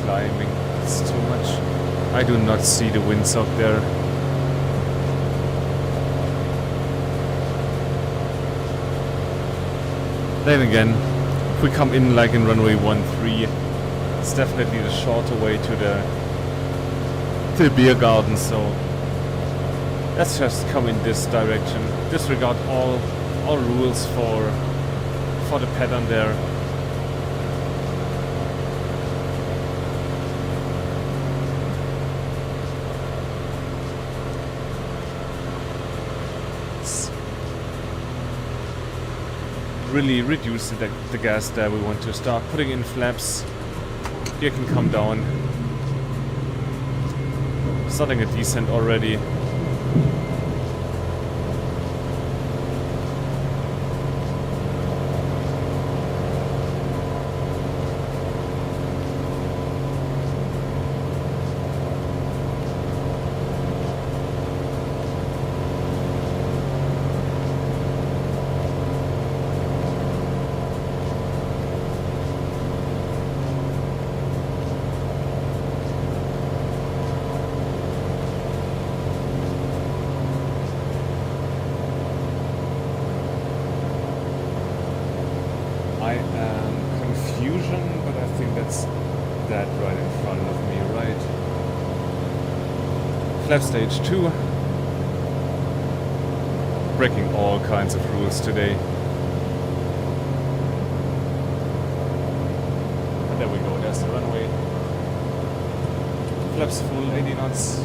Climbing, it's too much. I do not see the windsock there. Then again, if we come in like in runway 13, it's definitely the shorter way to the beer garden, so Let's just come in this direction. Disregard all rules for the pattern there. Let's really reduce the gas there. We want to start putting in flaps. Gear can come down. Starting a descent already. That right in front of me, right? Flap stage 2. Breaking all kinds of rules today. And there we go, there's the runway. Flaps full, 80 knots.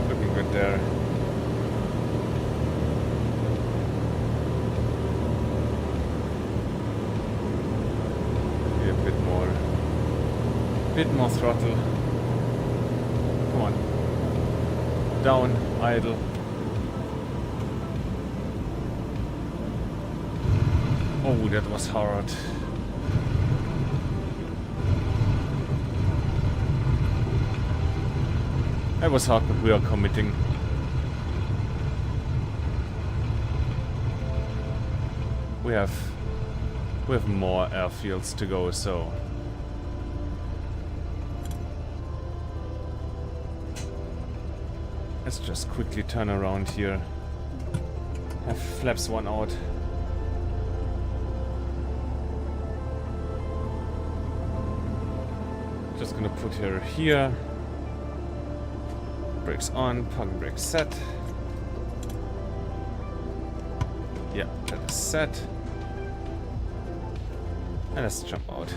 Looking good there. Bit more throttle. Come on. Down, idle. Oh, that was hard. That was hard, but we are committing. We have more airfields to go, so let's just quickly turn around here. Have flaps 1 out. Just gonna put her here. Brakes on, parking brake set. Yeah, that is set. And let's jump out.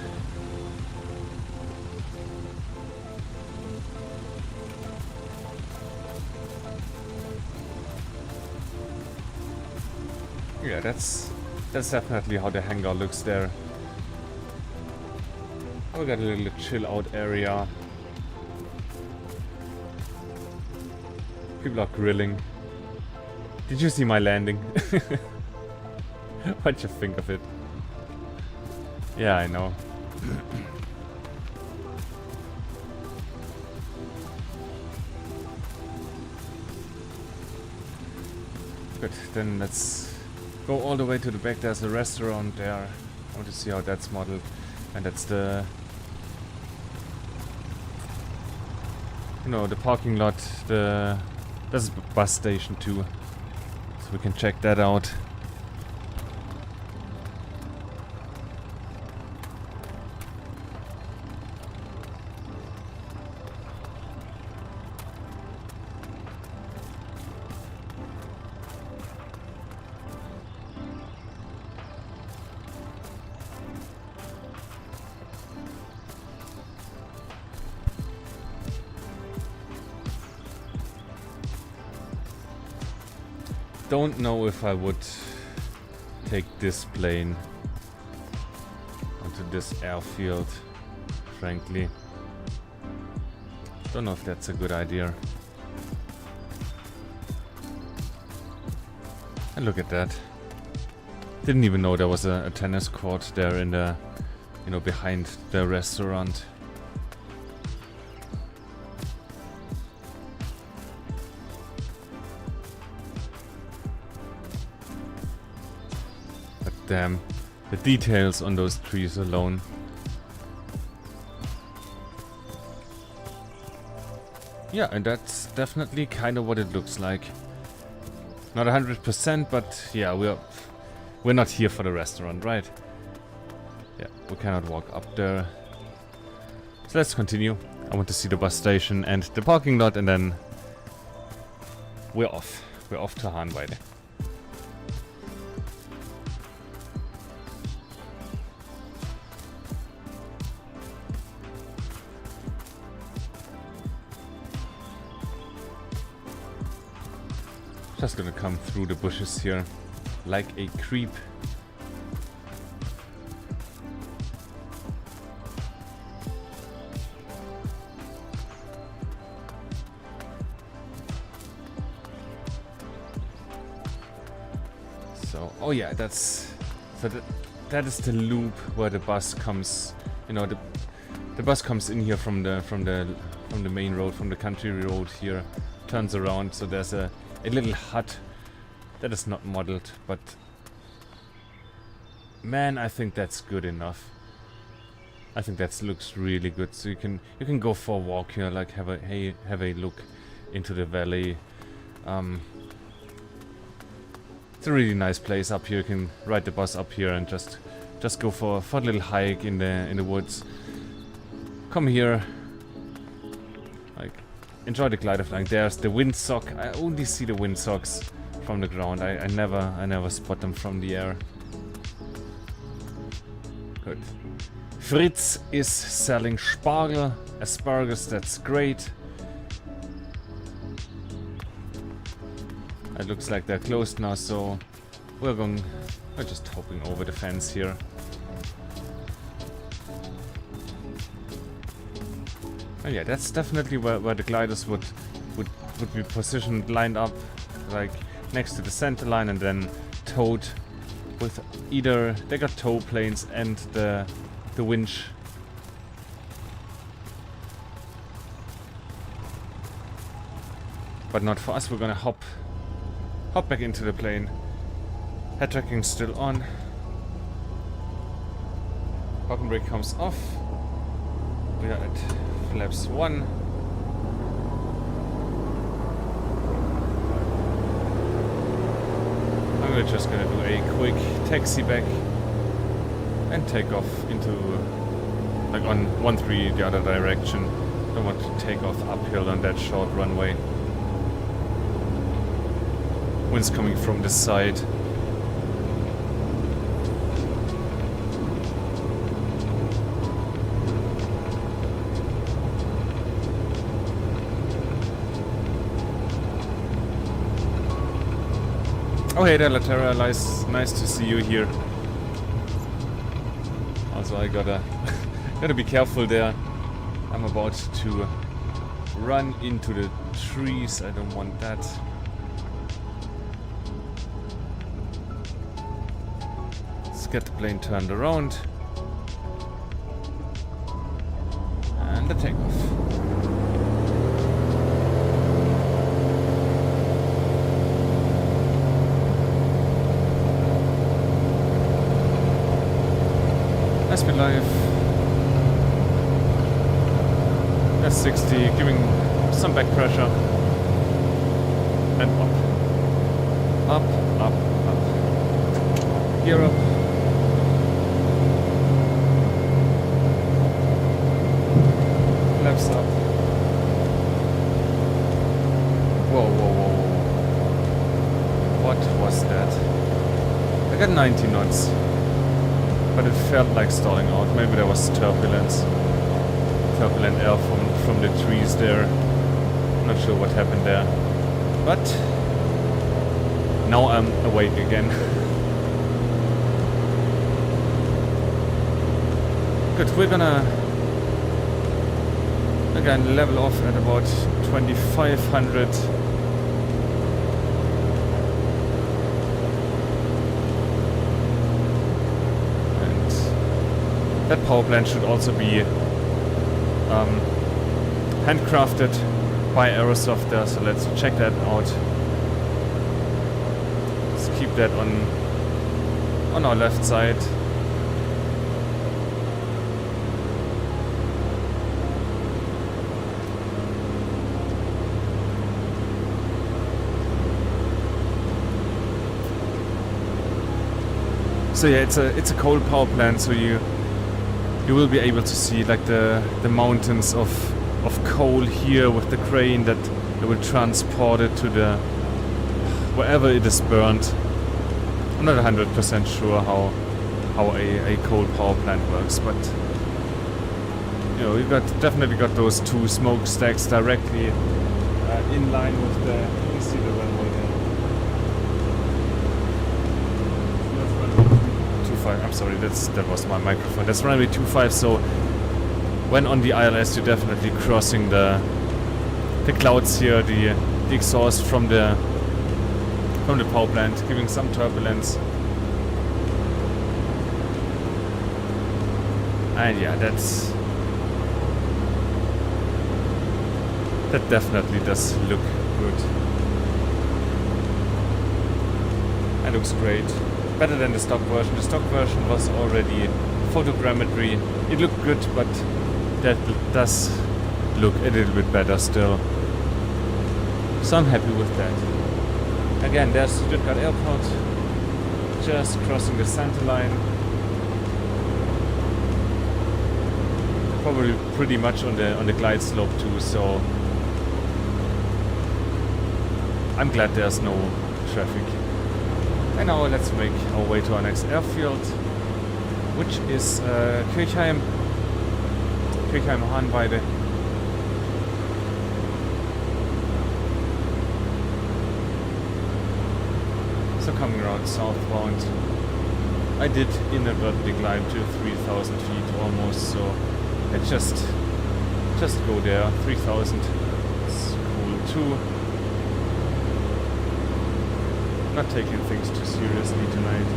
Yeah, that's definitely how the hangar looks there. We got a little chill out area. People are grilling. Did you see my landing? What'd you think of it? Yeah, I know. Good, then let's go all the way to the back. There's a restaurant there. I want to see how that's modeled. And that's the... the parking lot. There's a bus station too. So we can check that out. Don't know if I would take this plane onto this airfield, frankly. Don't know if that's a good idea. And look at that. Didn't even know there was a tennis court there in the, behind the restaurant. Damn, the details on those trees alone. Yeah, and that's definitely kind of what it looks like. Not 100%, but yeah, we're not here for the restaurant, right? Yeah, we cannot walk up there. So let's continue. I want to see the bus station and the parking lot, and then we're off. We're off to Hahnweide. Just gonna come through the bushes here like a creep. So, oh yeah, that is the loop where the bus comes. You know, the bus comes in here from the main road, from the country road here, turns around. So there's a little hut that is not modeled, but man, I think that's good enough. I think that looks really good. So you can go for a walk here, like have a look into the valley. It's a really nice place up here. You can ride the bus up here and just go for a little hike in the woods. Come here, like enjoy the glider flying. There's the windsock. I only see the windsocks from the ground. I never spot them from the air. Good. Fritz is selling Spargel, asparagus. That's great. It looks like they're closed now, so we're just hopping over the fence here. And yeah, that's definitely where the gliders would be positioned, lined up, like next to the center line, and then towed with either they got tow planes and the winch. But not for us. We're gonna hop back into the plane. Head tracking still on. Parking brake comes off. We are at flaps 1. I'm just gonna do a quick taxi back and take off into, like, on 1-3 the other direction. Don't want to take off uphill on that short runway. Wind's coming from this side. Oh hey there, Latera, nice to see you here. Also, I gotta be careful there. I'm about to run into the trees. I don't want that. Let's get the plane turned around. And the takeoff. Let's be live. That's 60, giving some back pressure. And up. Up. Gear up. Flaps up. Whoa. What was that? I got 90 knots. But it felt like stalling out. Maybe there was turbulent air from the trees there. Not sure what happened there. But now I'm awake again. Good, we're gonna again level off at about 2500. That power plant should also be handcrafted by Aerosoft there, so let's check that out. Let's keep that on our left side. So yeah, it's a coal power plant, so you you will be able to see like the mountains of coal here with the crane that will transport it to the wherever it is burned. I'm not 100% sure how a coal power plant works, but you know, you definitely got those two smokestacks directly in line with the. You see the runway there. 25. I'm sorry, that was my microphone. That's runway 25. So when on the ILS, you're definitely crossing the clouds here, the exhaust from the power plant, giving some turbulence. And yeah, that definitely does look good. It looks great. Better than the stock version. The stock version was already photogrammetry. It looked good, but that does look a little bit better still. So I'm happy with that. Again, there's Stuttgart Airport, just crossing the center line. Probably pretty much on the glide slope too, so I'm glad there's no traffic. And now let's make our way to our next airfield, which is Kirchheim Hahnweide. So coming around southbound, I did inadvertently climb to 3,000 feet almost, so let's just go there. 3,000 is cool too. Not taking things too seriously tonight.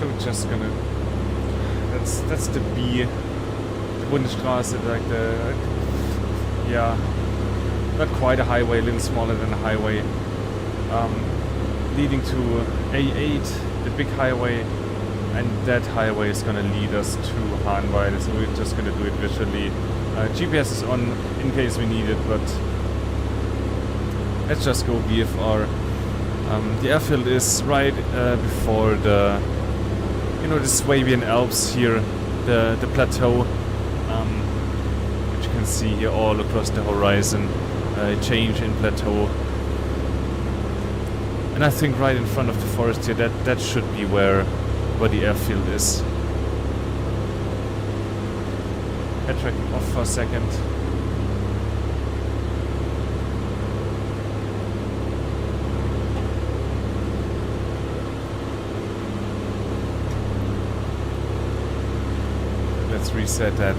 I'm just gonna. That's the B, the Bundesstraße, like yeah, not quite a highway, a little smaller than a highway, leading to A8, the big highway, and that highway is gonna lead us to Hahnweide, so we're just gonna do it visually. GPS is on in case we need it, but let's just go VFR. The airfield is right before the the Swabian Alps here, the plateau, which you can see here all across the horizon, change in plateau. And I think right in front of the forest here, that should be where the airfield is. Head tracking off for a second. Let's reset that.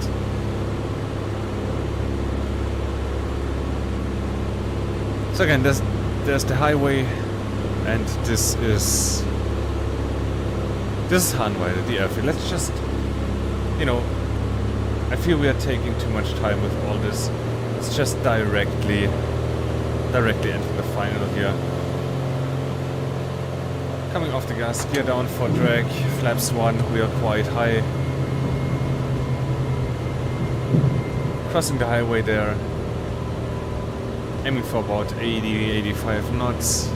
So again, there's the highway, and this is Hahnweide, the airfield. Let's just, I feel we are taking too much time with all this. Let's just directly enter the final here. Coming off the gas, gear down for drag, flaps 1, we are quite high. Crossing the highway there, aiming for about 80-85 knots.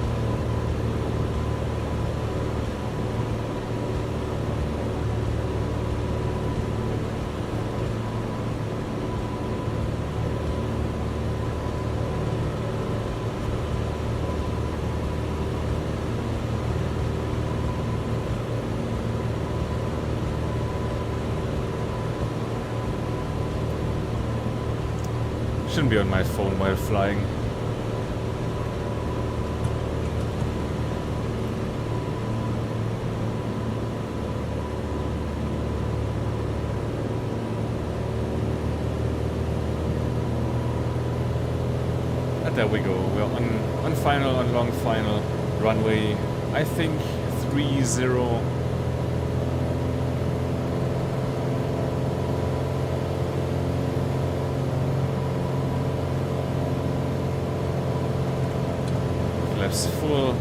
Shouldn't be on my phone while flying. And there we go. We're on long final runway. I think 30. Flaps full.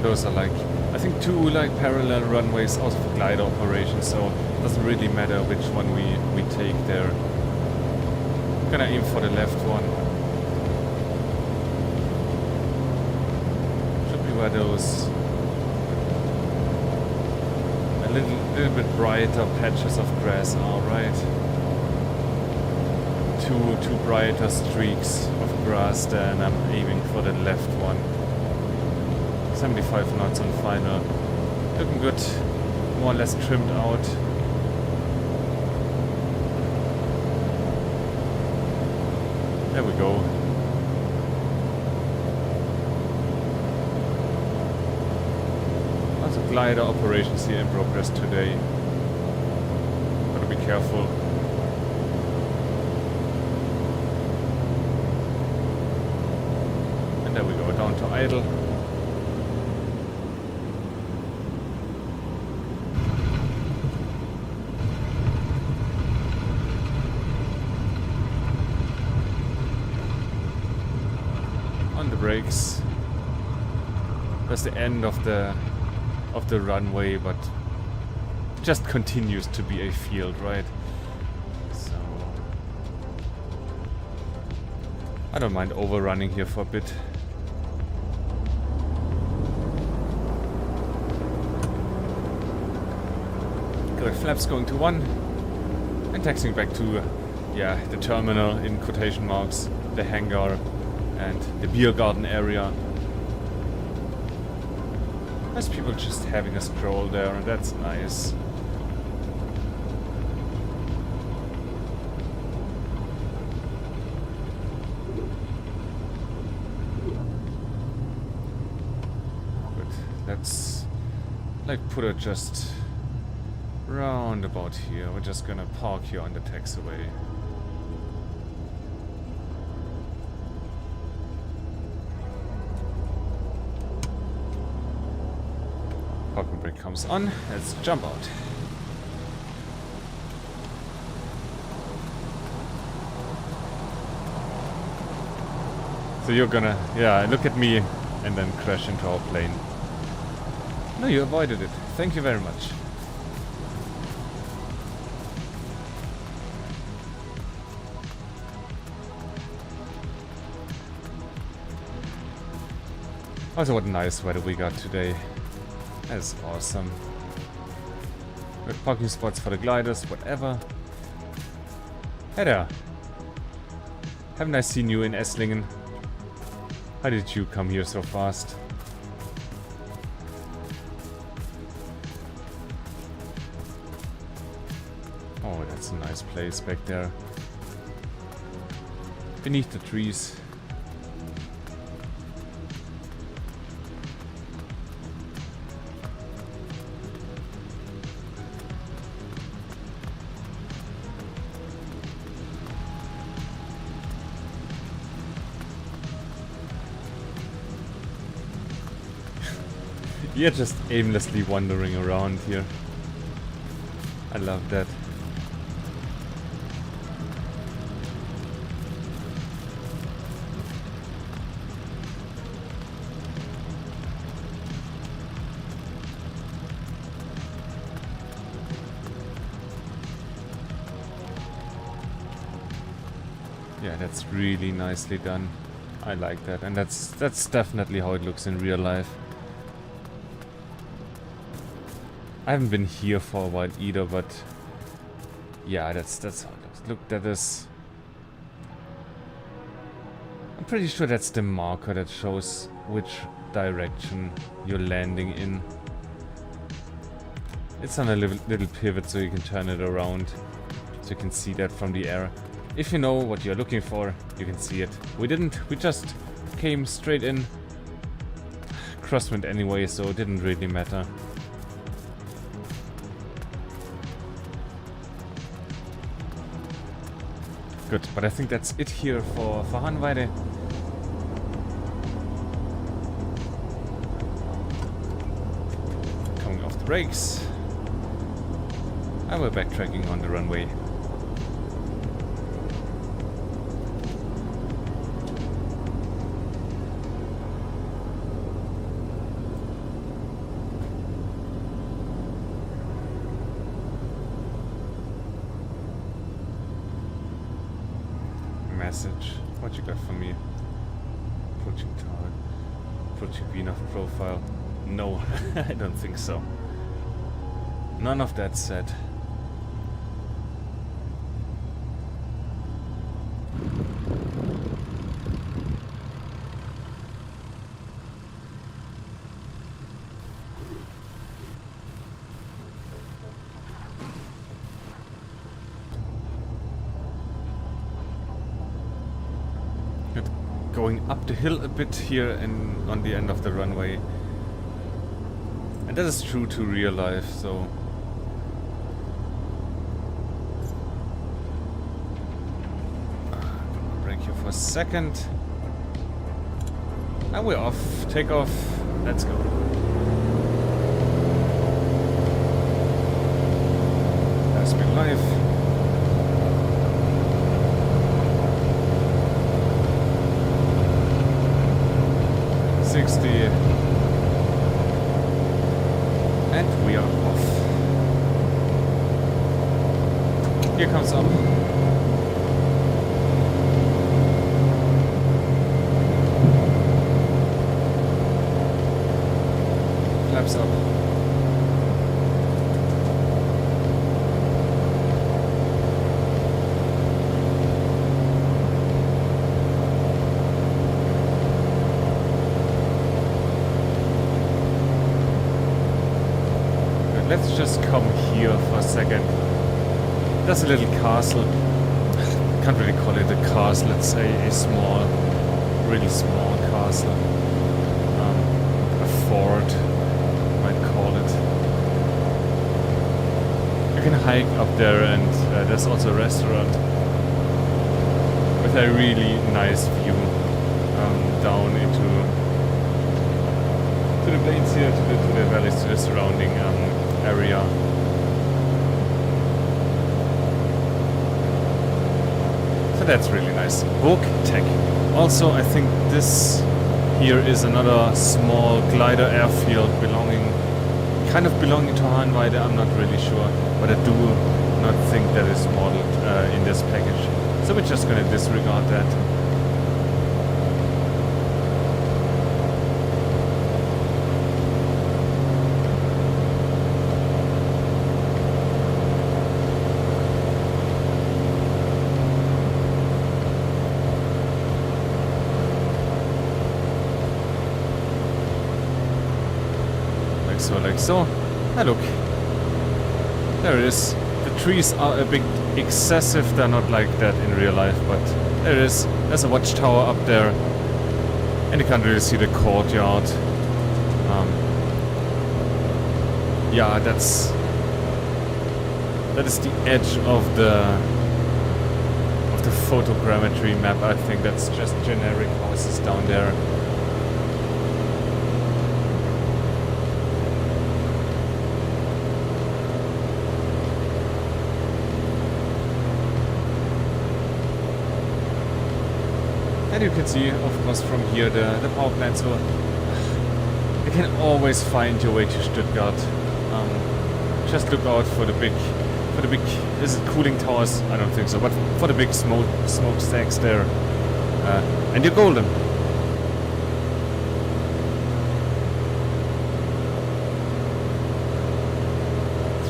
those are like, I think 2 like parallel runways also for glider operations, so it doesn't really matter which one we take there. Gonna aim for the left one. Should be where those a little bit brighter patches of grass are, right? Two brighter streaks of grass there, and I'm aiming for the left one. 75 knots on final. Looking good. More or less trimmed out. There we go. Also glider operations here in progress today. Gotta be careful. And there we go, down to idle. Brakes. That's the end of the runway, but it just continues to be a field, right? So I don't mind overrunning here for a bit. Good, flaps going to 1 and taxiing back to the terminal in quotation marks, the hangar and the beer garden area. There's people just having a stroll there, and that's nice. Good. Let's put it just round about here. We're just gonna park here on the taxiway. Parking brake comes on. Let's jump out. So you're gonna, look at me and then crash into our plane. No, you avoided it. Thank you very much. Also, what nice weather we got today. That's awesome. With parking spots for the gliders, whatever. Hey there. Haven't I seen you in Esslingen? How did you come here so fast? Oh, that's a nice place back there. Beneath the trees. You're just aimlessly wandering around here. I love that. Yeah, that's really nicely done. I like that, and that's definitely how it looks in real life. I haven't been here for a while either, but yeah, that's how it looks. Look, that is... I'm pretty sure that's the marker that shows which direction you're landing in. It's on a little pivot so you can turn it around, so you can see that from the air. If you know what you're looking for, you can see it. We didn't, we just came straight in. Crosswind anyway, so it didn't really matter. Good, but I think that's it here for Hanweide. Coming off the brakes. And we're backtracking on the runway. message. What you got for me? Approaching target. Approaching VNAV profile. No, I don't think so. None of that said. Going up the hill a bit here and on the end of the runway. And that is true to real life, so... Gonna break here for a second. And we're off. Take off. Let's go. That's been live. And we are off. Here comes up. Flaps up. Let's just come here for a second. There's a little castle. Can't really call it a castle. Let's say a small, really small castle. A fort, might call it. You can hike up there, and there's also a restaurant with a really nice view down into the plains here, to the valleys, to the surrounding area. So that's really nice. Burg Tech. Also, I think this here is another small glider airfield kind of belonging to Hanweide. I'm not really sure, but I do not think that is modeled in this package. So we're just gonna disregard that. Like so. Ah, look. There it is. The trees are a bit excessive. They're not like that in real life, but there it is. There's a watchtower up there. And you can't really see the courtyard. Yeah, that is the edge of the photogrammetry map. I think that's just generic houses down there. And you can see, of course, from here the power plant, so you can always find your way to Stuttgart. Just look out for the big, is it cooling towers? I don't think so, but for the big smokestacks there, and you're golden.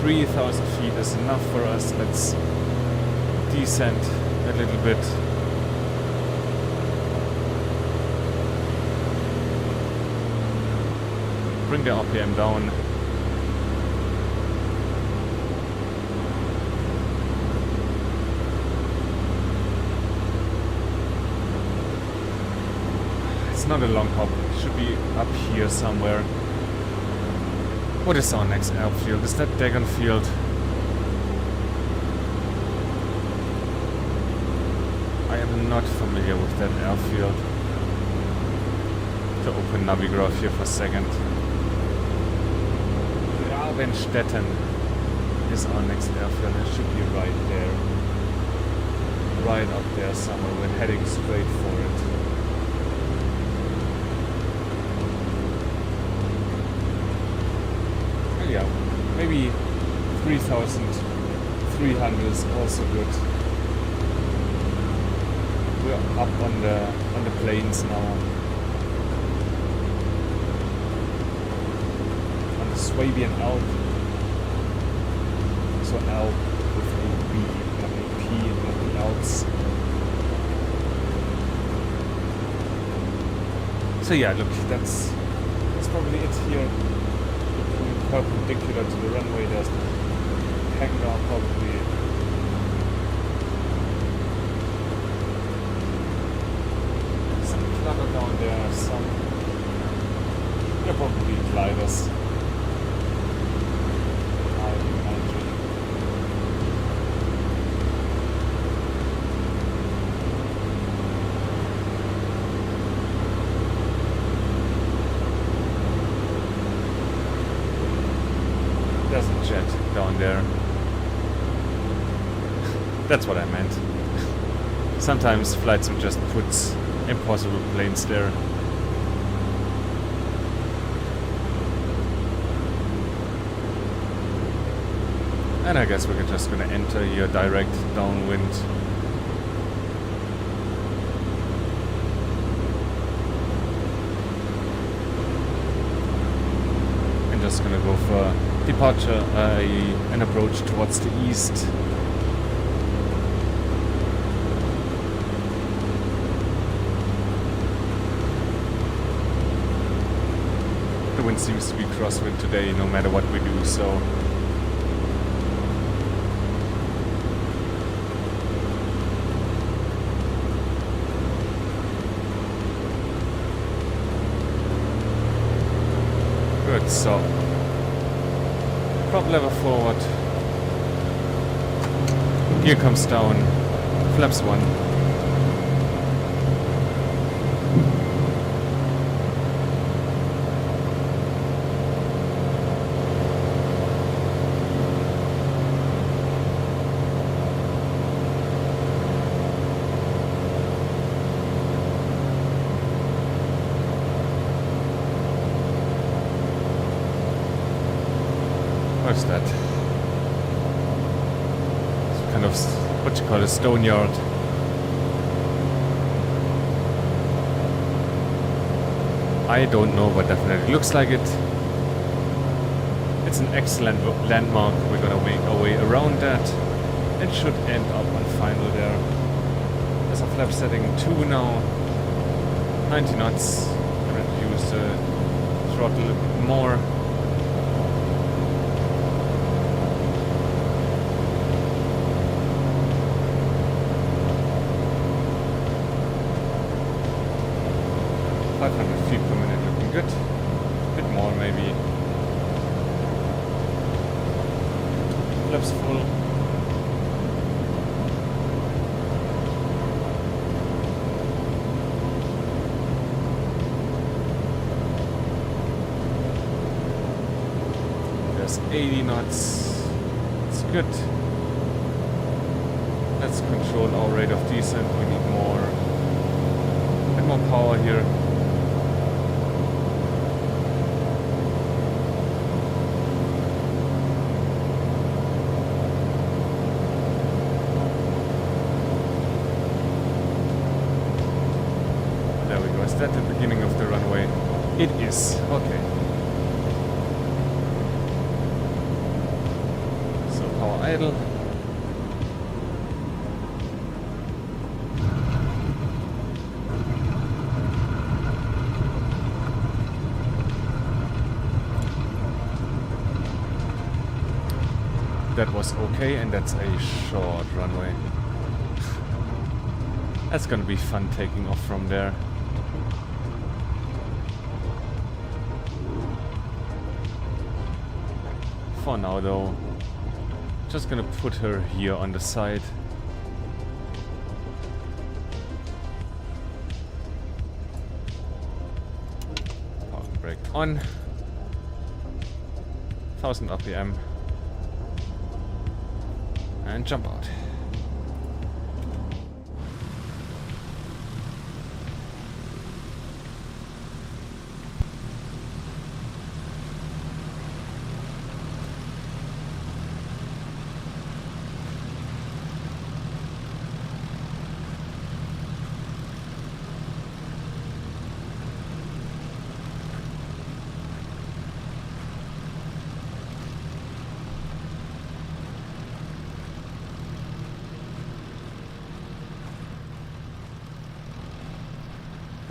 "3,000 feet is enough for us. Let's descend a little bit. Bring the RPM down. It's not a long hop. It should be up here somewhere. What is our next airfield? Is that Dagon Field? I am not familiar with that airfield. To open Navigraph here for a second. Ravenstetten is our next airfield. It should be right there. Right up there somewhere. We're heading straight for it. Well, yeah, maybe 3,300 is also good. we're up on the plains now. On the Swabian Alp. So Alp with a B, not a P, not the Alps. So yeah, look, that's probably it here. Looking perpendicular to the runway, there's the hangar probably. Down there, some probably gliders. I imagine. There's a jet down there. That's what I meant. Sometimes flights will just put impossible planes there. And I guess we're just gonna enter here direct downwind. And just gonna go for departure, an approach towards the east. The wind seems to be crosswind today, no matter what we do, so good. So prop lever forward, gear comes down, flaps 1. What's that? It's kind of what you call a stone yard. I don't know, but definitely looks like it. It's an excellent landmark. We're gonna make our way around that. It should end up on final there. There's a flap setting 2 now. 90 knots. I'm gonna use the throttle a bit more. Feet per minute looking good. A bit more maybe. Flaps full. There's 80 knots. It's good. Let's control our rate of descent. We need a bit more power here. Is that the beginning of the runway? It is. Okay. So power idle. That was okay, and that's a short runway. That's gonna be fun taking off from there. For now though, just gonna put her here on the side. Power brake on. 1000 RPM. And jump out.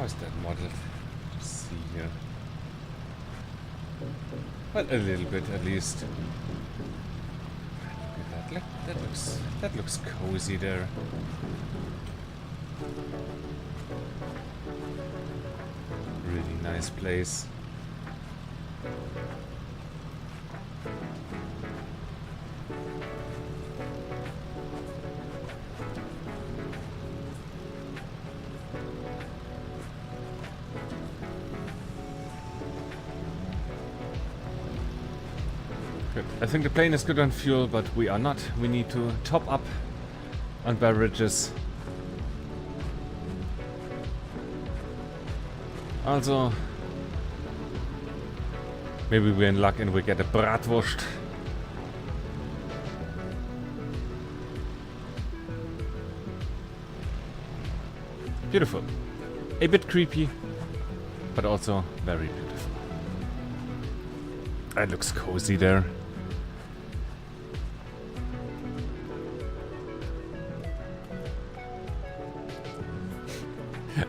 is that modeled? Let's see here. Well, a little bit at least. Look at that. Look, that looks cozy there. Really nice place. Good. I think the plane is good on fuel, but we are not. We need to top up on beverages. Also, maybe we're in luck and we get a bratwurst. Beautiful. A bit creepy, but also very beautiful. It looks cozy there.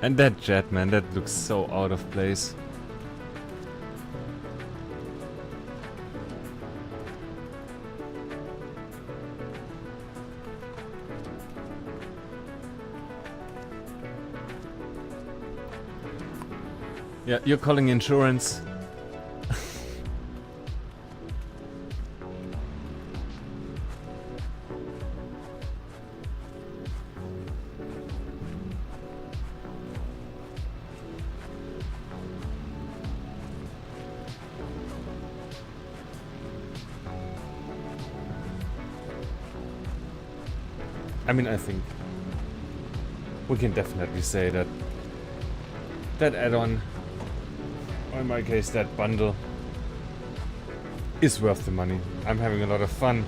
And that jet, man, that looks so out of place. Yeah, you're calling insurance. I mean, I think we can definitely say that that add-on, or in my case that bundle, is worth the money. I'm having a lot of fun.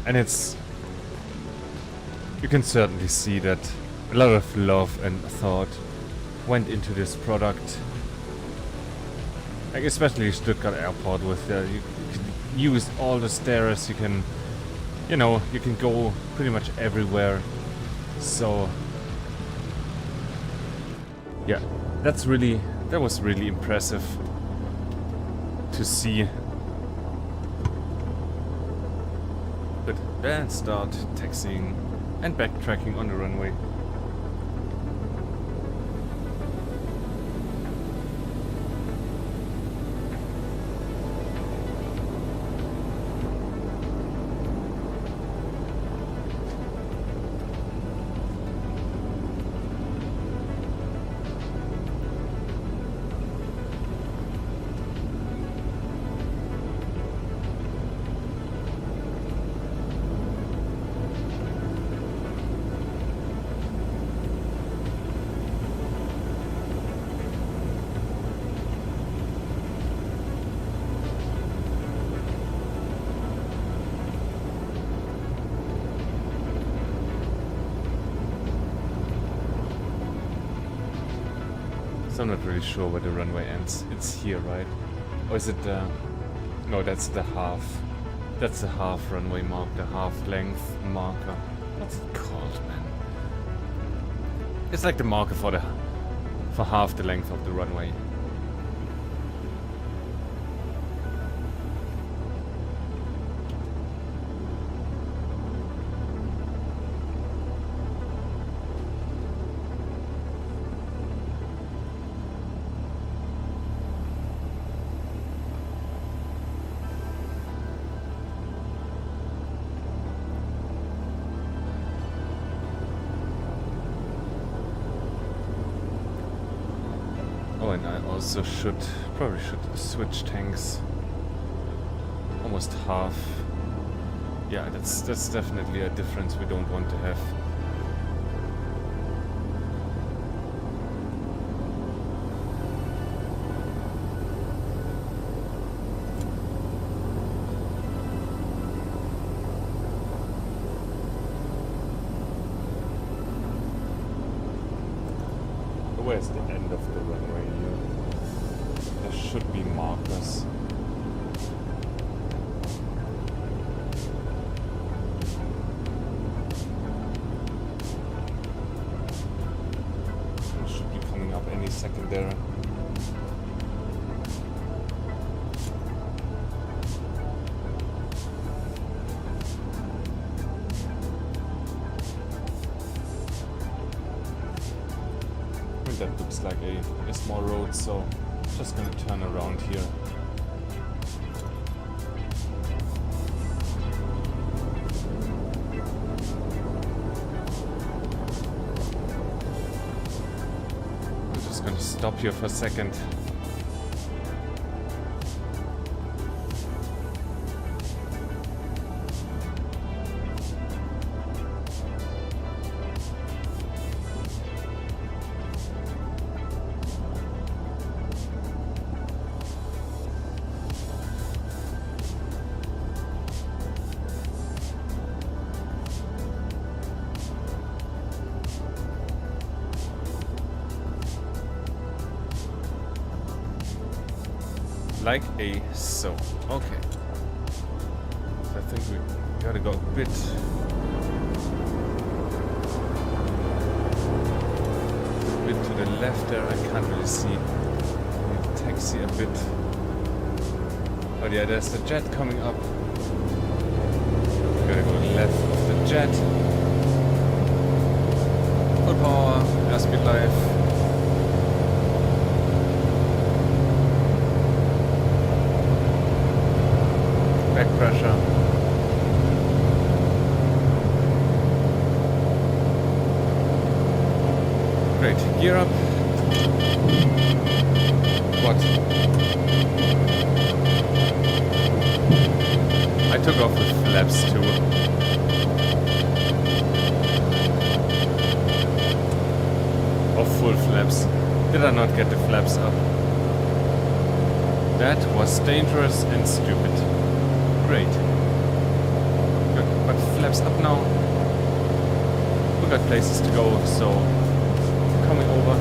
And you can certainly see that a lot of love and thought went into this product. Like especially Stuttgart Airport with you can use all the stairs, you can go pretty much everywhere. So yeah, that was really impressive to see. But then start taxiing and backtracking on the runway. So I'm not really sure where the runway ends. It's here, right? Or is it no, that's the half. That's the half runway mark, the half length marker. What's it called, man? It's like the marker for half the length of the runway. Oh, and I also probably should switch tanks. Almost half. Yeah, that's definitely a difference we don't want to have. Where's the end of the runway here? There should be markers. looks like a small road, so just gonna turn around here. I'm just gonna stop here for a second. Like so. Okay. So I think we gotta go a bit to the left there. I can't really see the taxi a bit. Oh yeah, there's the jet coming up. We gotta go left of the jet. Full power, airspeed live. Back pressure. Great. Gear up. What? I took off the flaps too. Or full flaps. Did I not get the flaps up? That was dangerous and stupid. Great. Good. But flaps up now. We got places to go, so coming over.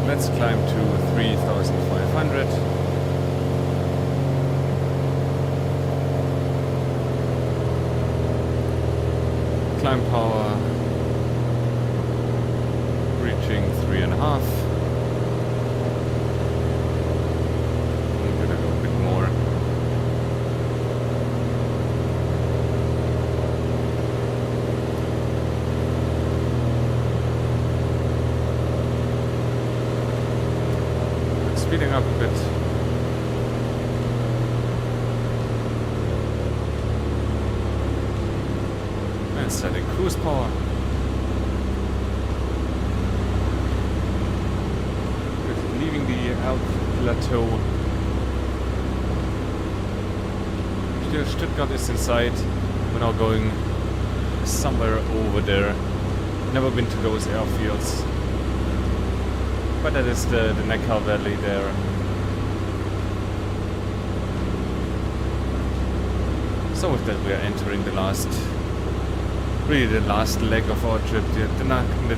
Let's climb to 3,500. Climb power reaching 3.5. I'm gonna go a bit more. Speeding up a bit. And setting cruise power. Good. Leaving the Alp plateau. Still Stuttgart is in sight. We're now going somewhere over there. Never been to those airfields. But that is the Neckar Valley there. So with that we are entering the last leg of our trip. The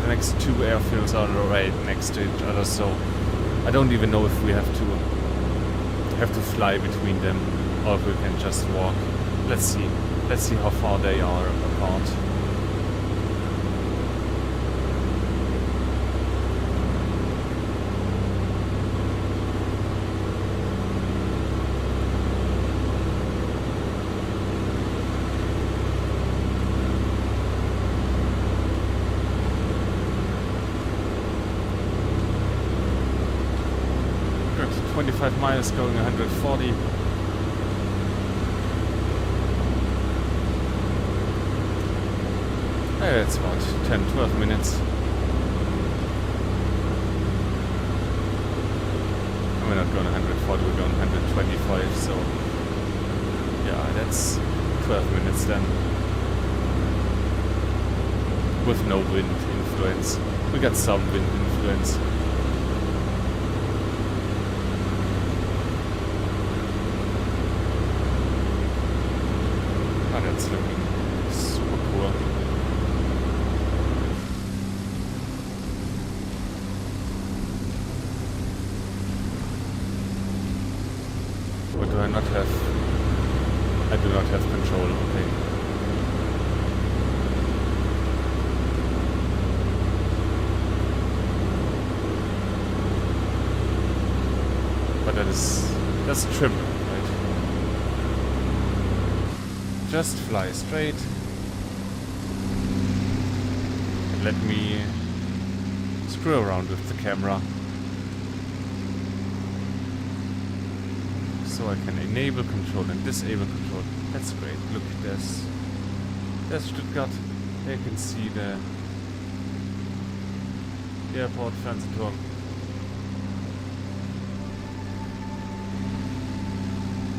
next two airfields are right next to each other, so I don't even know if we have to fly between them or if we can just walk. Let's see how far they are apart. Good. 25 miles going 140. It's about 10-12 minutes. And we're not going 140, we're going 125, so yeah, that's 12 minutes then. With no wind influence. We got some wind influence. Oh, that's looking super cool. I do not have control, okay. But that's trim, right? Just fly straight. And let me screw around with the camera. So I can enable control and disable control. That's great. Look, there's Stuttgart. There you can see the airport Fernsehturm.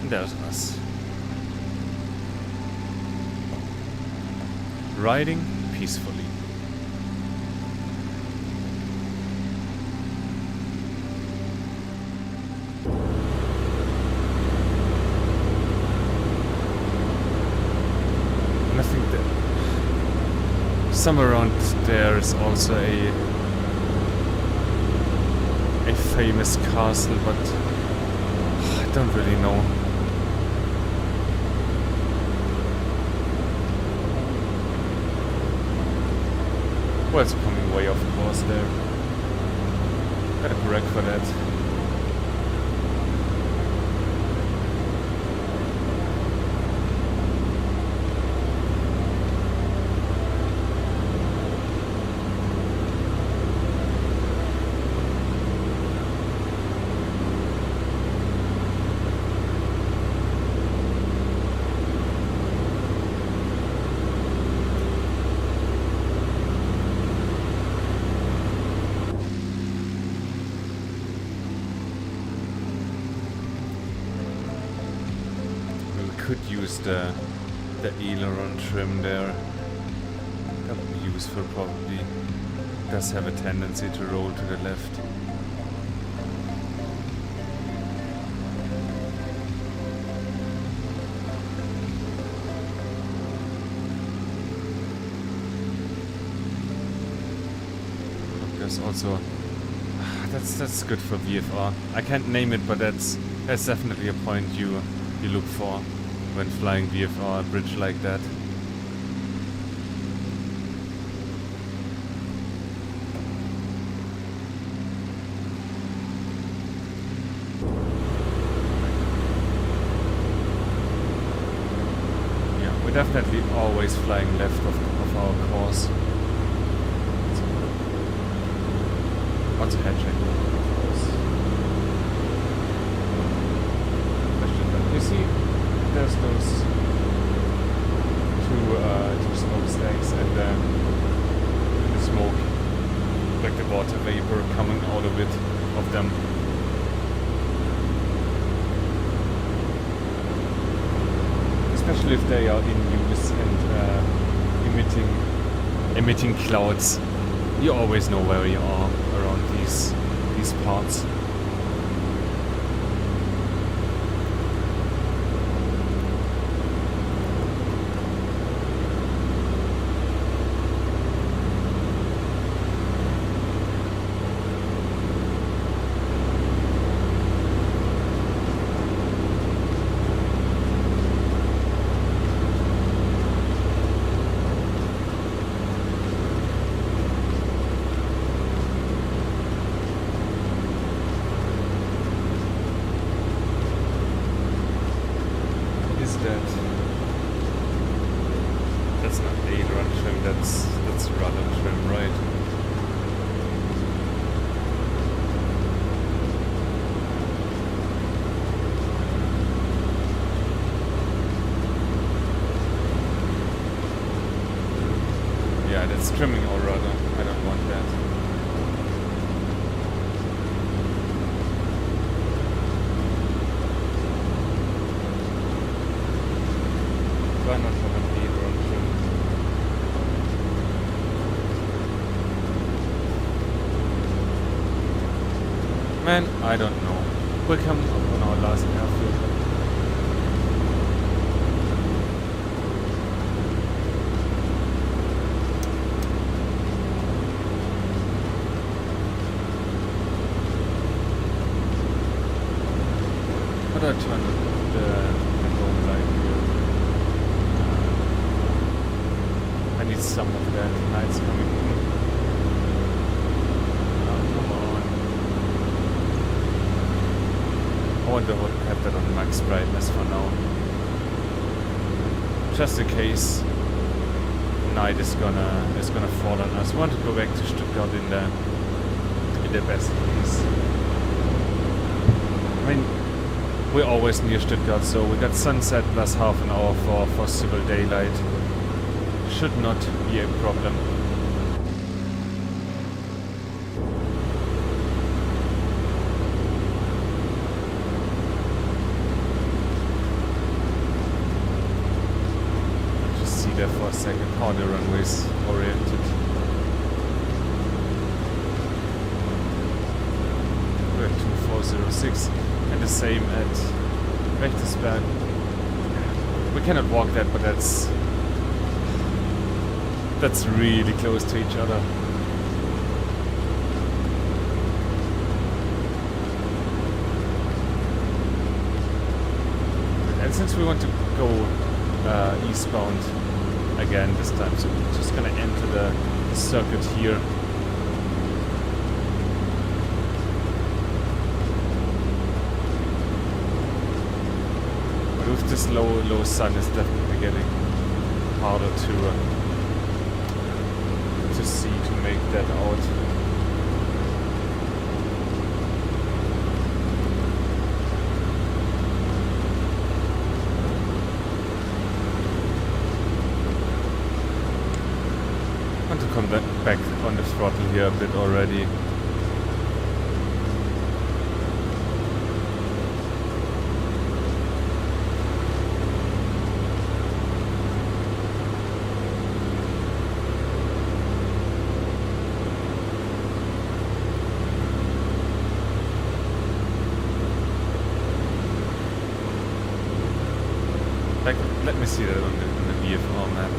And there's us. Riding peacefully. And I think that somewhere around there is also a famous castle, but I don't really know. Well, it's coming way off course there. Gotta correct for that. Could use the aileron trim there. That would be useful probably. It does have a tendency to roll to the left. There's also that's good for VFR. I can't name it, but that's definitely a point you look for when flying VFR, a bridge like that. Yeah, we're definitely always flying left of our course. Also hatching, of course. You see, there's those two smokestacks and the smoke, like the water vapor coming out of them. Especially if they are in use and emitting clouds. You always know where you are around these parts. That's not aileron trim, that's rudder trim, right? Yeah, that's trimming our rudder. I don't want that. Why not have an aileron trim? Man, I don't know. We'll come on our last airfield. How do I turn the dome light here? some of that lights coming in. Oh, come on. I wonder what have that on max brightness for now. Just in case night is gonna fall on us. We want to go back to Stuttgart in the best case. I mean, we're always near Stuttgart, so we got sunset plus half an hour for civil daylight. Should not be a problem. Just see there for a second how the runway is oriented. We're at 2406 and the same at Rechtersberg. We cannot walk that, but that's really close to each other. And since we want to go eastbound again this time, so we're just gonna enter the circuit here. But with this low sun, it's definitely getting harder to see, to make that out. I want to come back on the throttle here a bit already. Like, let me see that on the VFR map.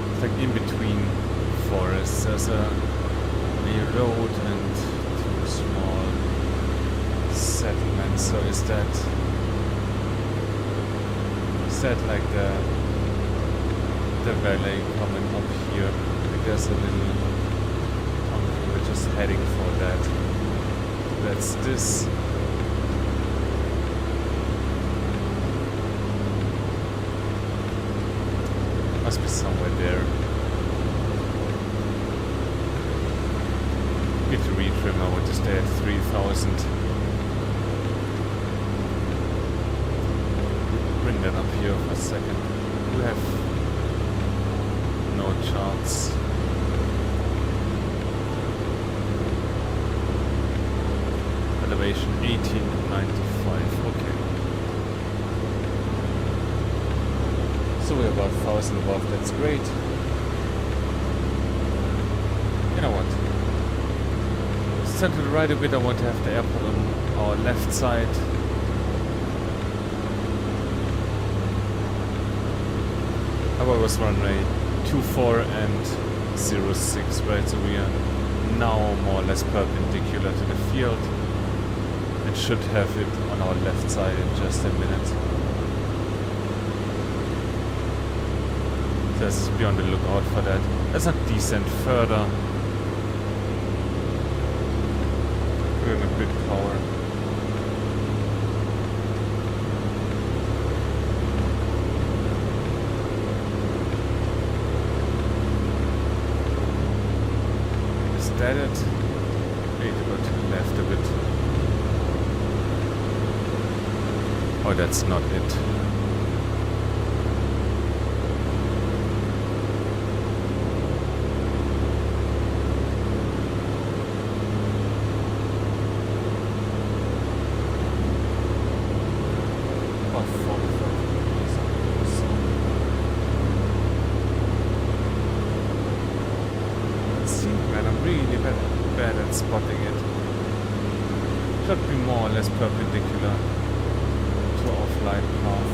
It's like in between forests. There's a road and two small settlements. So is that like the valley coming up here? Like there's a little tunnel. We're just heading for that. That's this. Must be somewhere there. Need to retrim. I want to stay at 3000. Bring that up here for a second. We have no charts. Elevation 1895. Okay. So we're about 1000 above, that's great. You know what? Stand to the right a bit, I want to have the airport on our left side. Our was runway 24 and 06, right? So we are now more or less perpendicular to the field. And should have it on our left side in just a minute. Let's be on the lookout for that. Let's not descend further. We're in a bit power. Is that it? Need to go to the left a bit. Oh, that's not it. Bad at spotting it. Should be more or less perpendicular to our flight path.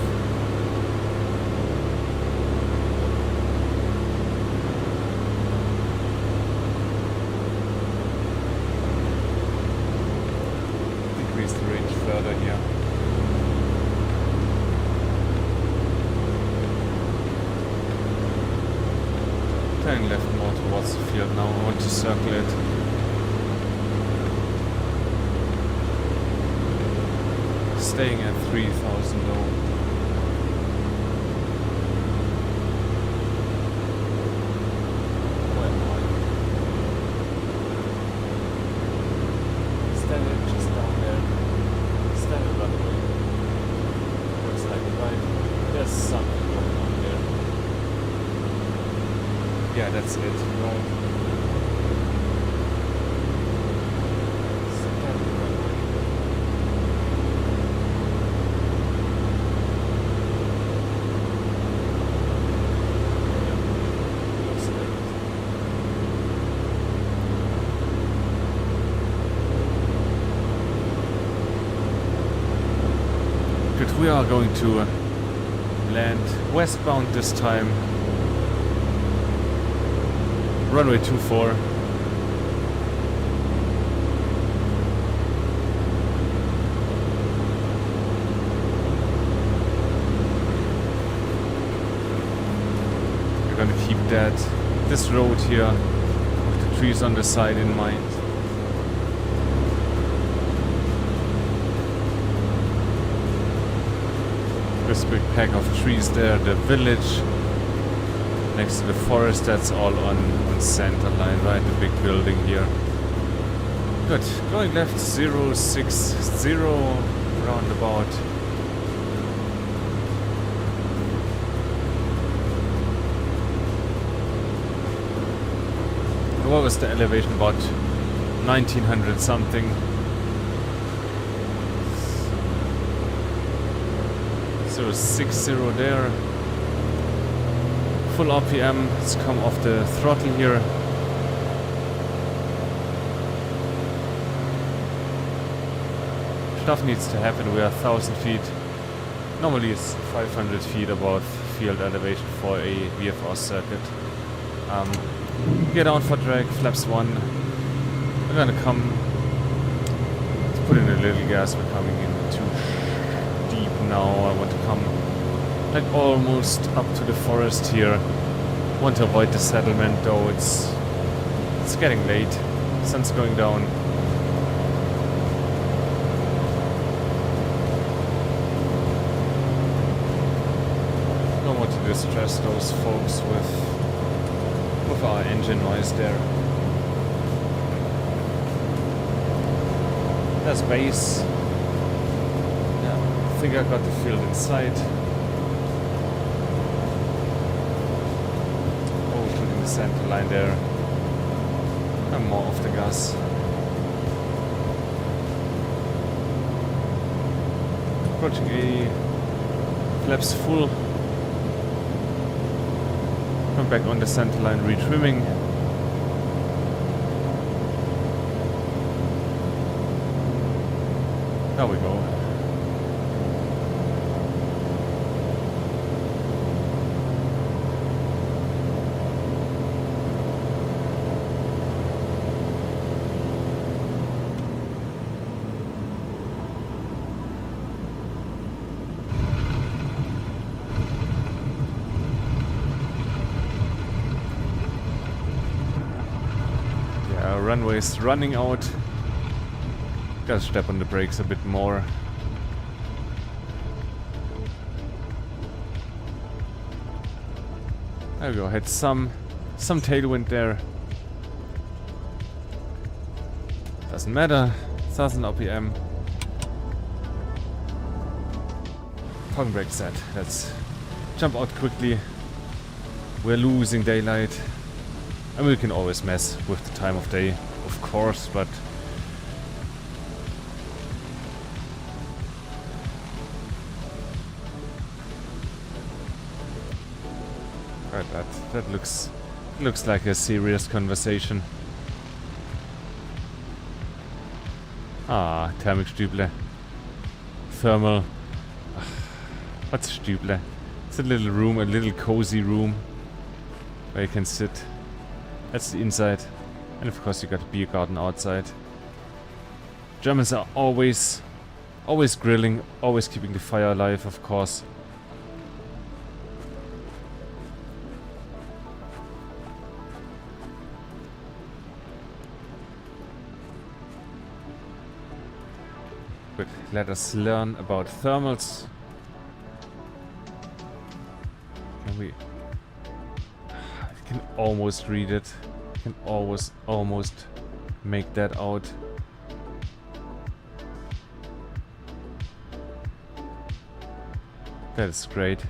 Decrease the range further here. Turning left more towards the field now. I want to circle it. Staying at 3,000 low. Where am I? Standing just down there. Standing runway. Looks like it, right? There's something going on there. Yeah, that's it, right? We are going to land westbound this time. Runway 24. We're gonna keep this road here with the trees on the side in mind. This big pack of trees there, the village next to the forest, that's all on center line, right? The big building here. Good. Going left 060 roundabout. What was the elevation? About 1900 something. 060 there. Full RPM. Let's come off the throttle here. Stuff needs to happen. We are 1000 feet. Normally it's 500 feet above field elevation for a VFR circuit. Get down for drag, flaps 1. We're gonna come. Let's put in a little gas. We're coming in too deep now. I want to come like almost up to the forest here. Want to avoid the settlement though. It's getting late. Sun's going down. Don't want to distress those folks with our engine noise there. There's base. Yeah, I think I got the field inside. Oh, putting the center line there. I'm more off the gas. Approaching 80. Flaps full. Come back on the center line, retrimming. There we go. Runway's running out. Gotta step on the brakes a bit more. There we go. Had some tailwind there. Doesn't matter. 1000 RPM. Parking brake set. Let's jump out quickly. We're losing daylight. I mean, we can always mess with the time of day, of course, but right, that looks like a serious conversation. Ah, Thermikstüble. Thermal. What's Stüble? It's a little room, a little cozy room where you can sit. That's the inside. And of course you got a beer garden outside. Germans are always grilling, always keeping the fire alive, of course. Good. Let us learn about thermals. Can we... I can almost read it. I can almost make that out. That is great.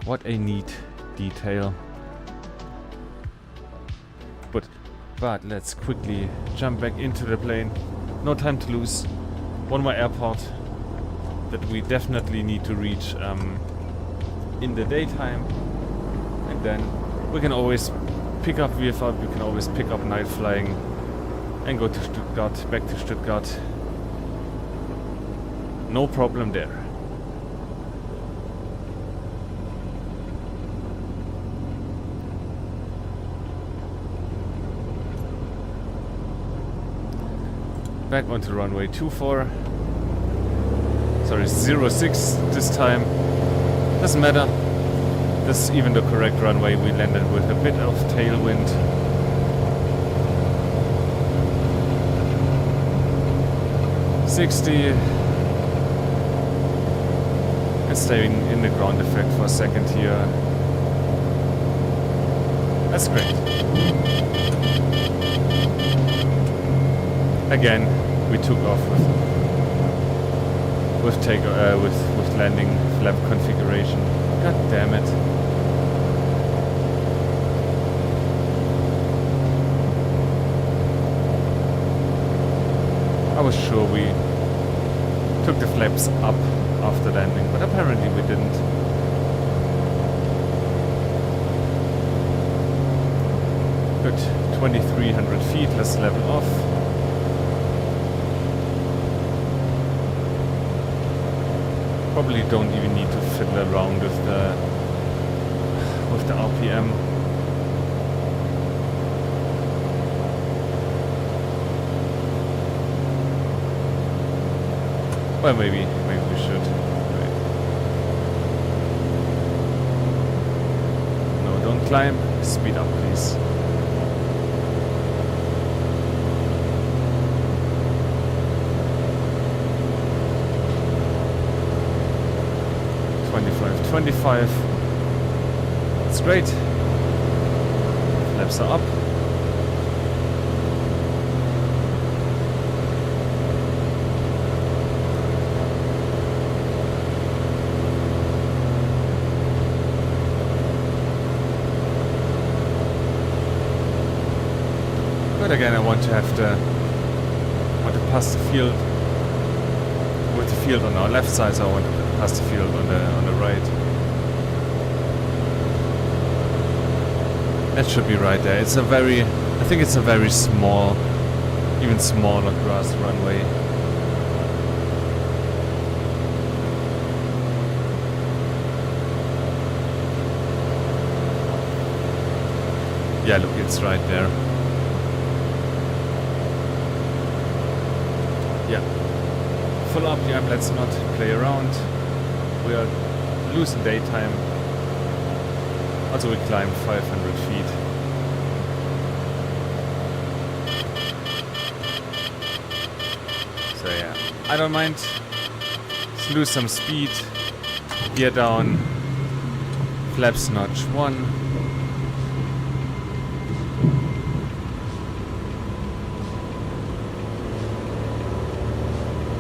What a neat detail. But let's quickly jump back into the plane. No time to lose. One more airport that we definitely need to reach in the daytime. And then we can always pick up VFR, we can always pick up night flying and go to Stuttgart, back to Stuttgart. No problem there. Back onto runway 24. Sorry, 06 this time. Doesn't matter. This is even the correct runway. We landed with a bit of tailwind. $60. And staying in the ground effect for a second here. That's great. Again, we took off with landing flap configuration. God damn it! I was sure we took the flaps up after landing, but apparently we didn't. Good, 2,300 feet. Let's level off. Probably don't even need to fiddle around with the RPM. Well, maybe we should. Right. No, don't climb. Speed up, please. $25. That's great. Flaps are up. But again, I want to pass the field with the field on our left side, so I want to pass the field on the right. That should be right there. It's I think it's a very small, even smaller grass runway. Yeah, look, it's right there. Yeah. Full RPM, let's not play around. We are losing daytime. Also we climb 500 feet. So yeah, I don't mind. Let's lose some speed. Gear down. Flaps notch 1.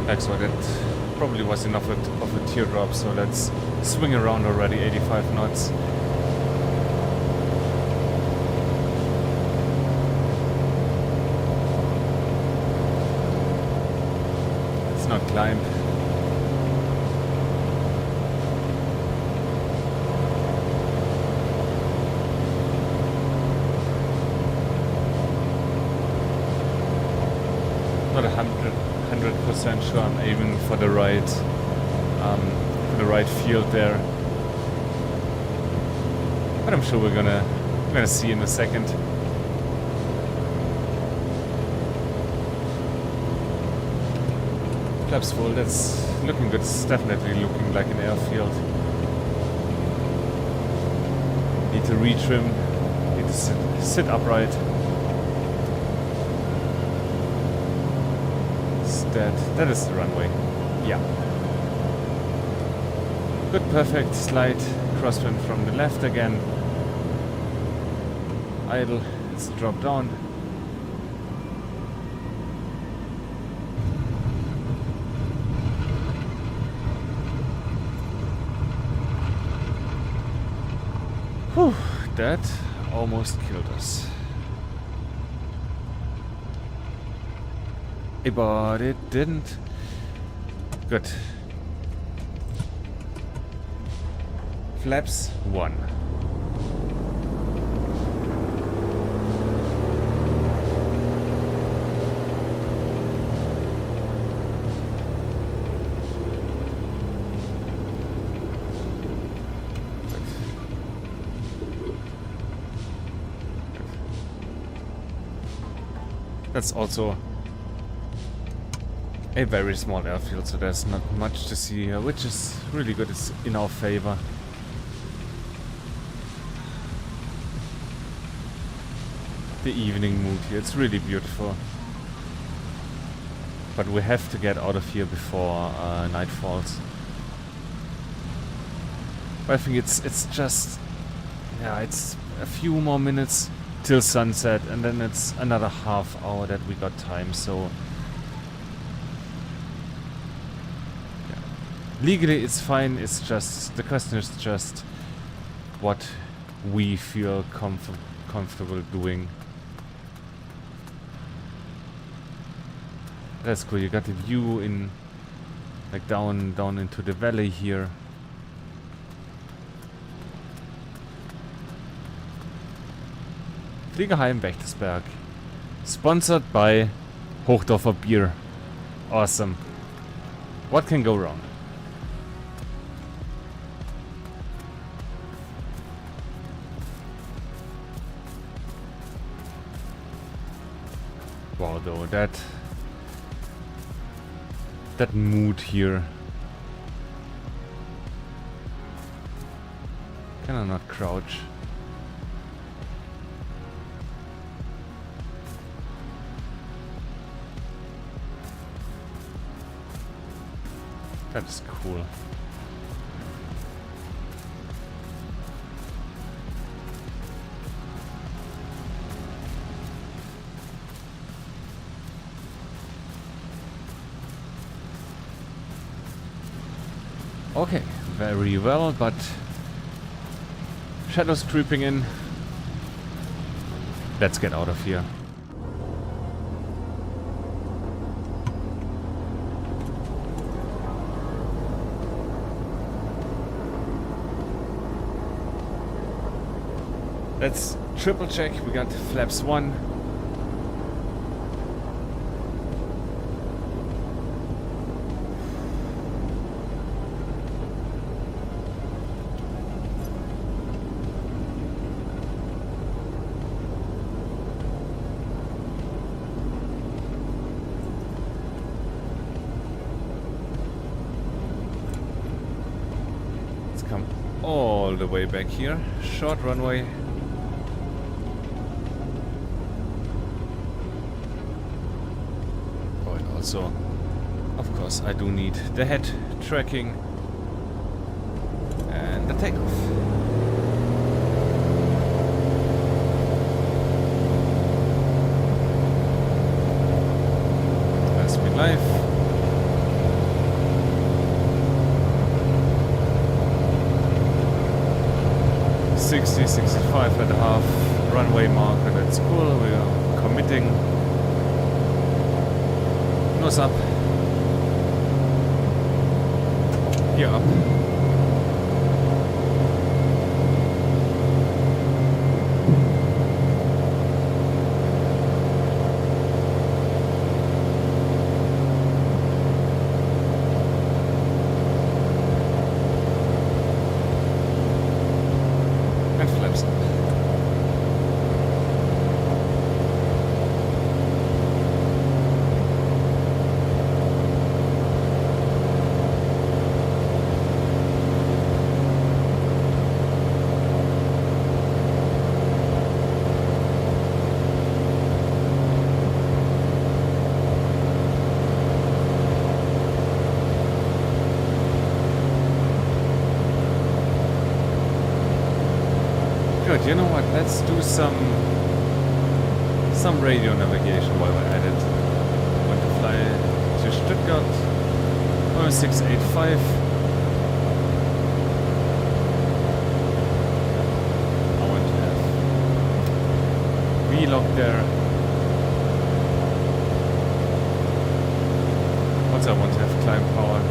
Excellent, that probably was enough of a teardrop, so let's swing around already, 85 knots. Let's not climb. Not 100% sure I'm aiming for the right field there, but I'm sure we're gonna see in a second. Flaps full. That's looking good. It's definitely looking like an airfield. Need to retrim. Need to sit upright. that is the runway. Yeah. Good, perfect. Slide, crosswind from the left again. Idle, let's drop down. Whew, that almost killed us. But it didn't. Good. Flaps 1. That's also a very small airfield, so there's not much to see here, which is really good. It's in our favor. The evening mood here, it's really beautiful. But we have to get out of here before night falls. But I think it's just, yeah, it's a few more minutes till sunset, and then it's another half hour that we got time, so yeah. Legally it's fine, it's just, the question is just what we feel comfortable doing. That's cool, you got the view in, like down into the valley here. Fliegerheim Wächtersberg. Sponsored by Hochdorfer Beer. Awesome. What can go wrong? Wow, though, that mood here. Can I not crouch? That's cool. Okay, very well, but shadows creeping in. Let's get out of here. Let's triple check. We got flaps 1. Let's come all the way back here. Short runway. So, of course, I do need the head tracking and the takeoff. Let's be live. $60, $65.5 runway marker. That's cool. We are committing. Nose up. Gear up. And flaps up. Good, you know what? Let's do some radio navigation while we're at it. I want to fly to Stuttgart. 0685. I want to have VLOG there. Also, I want to have climb power.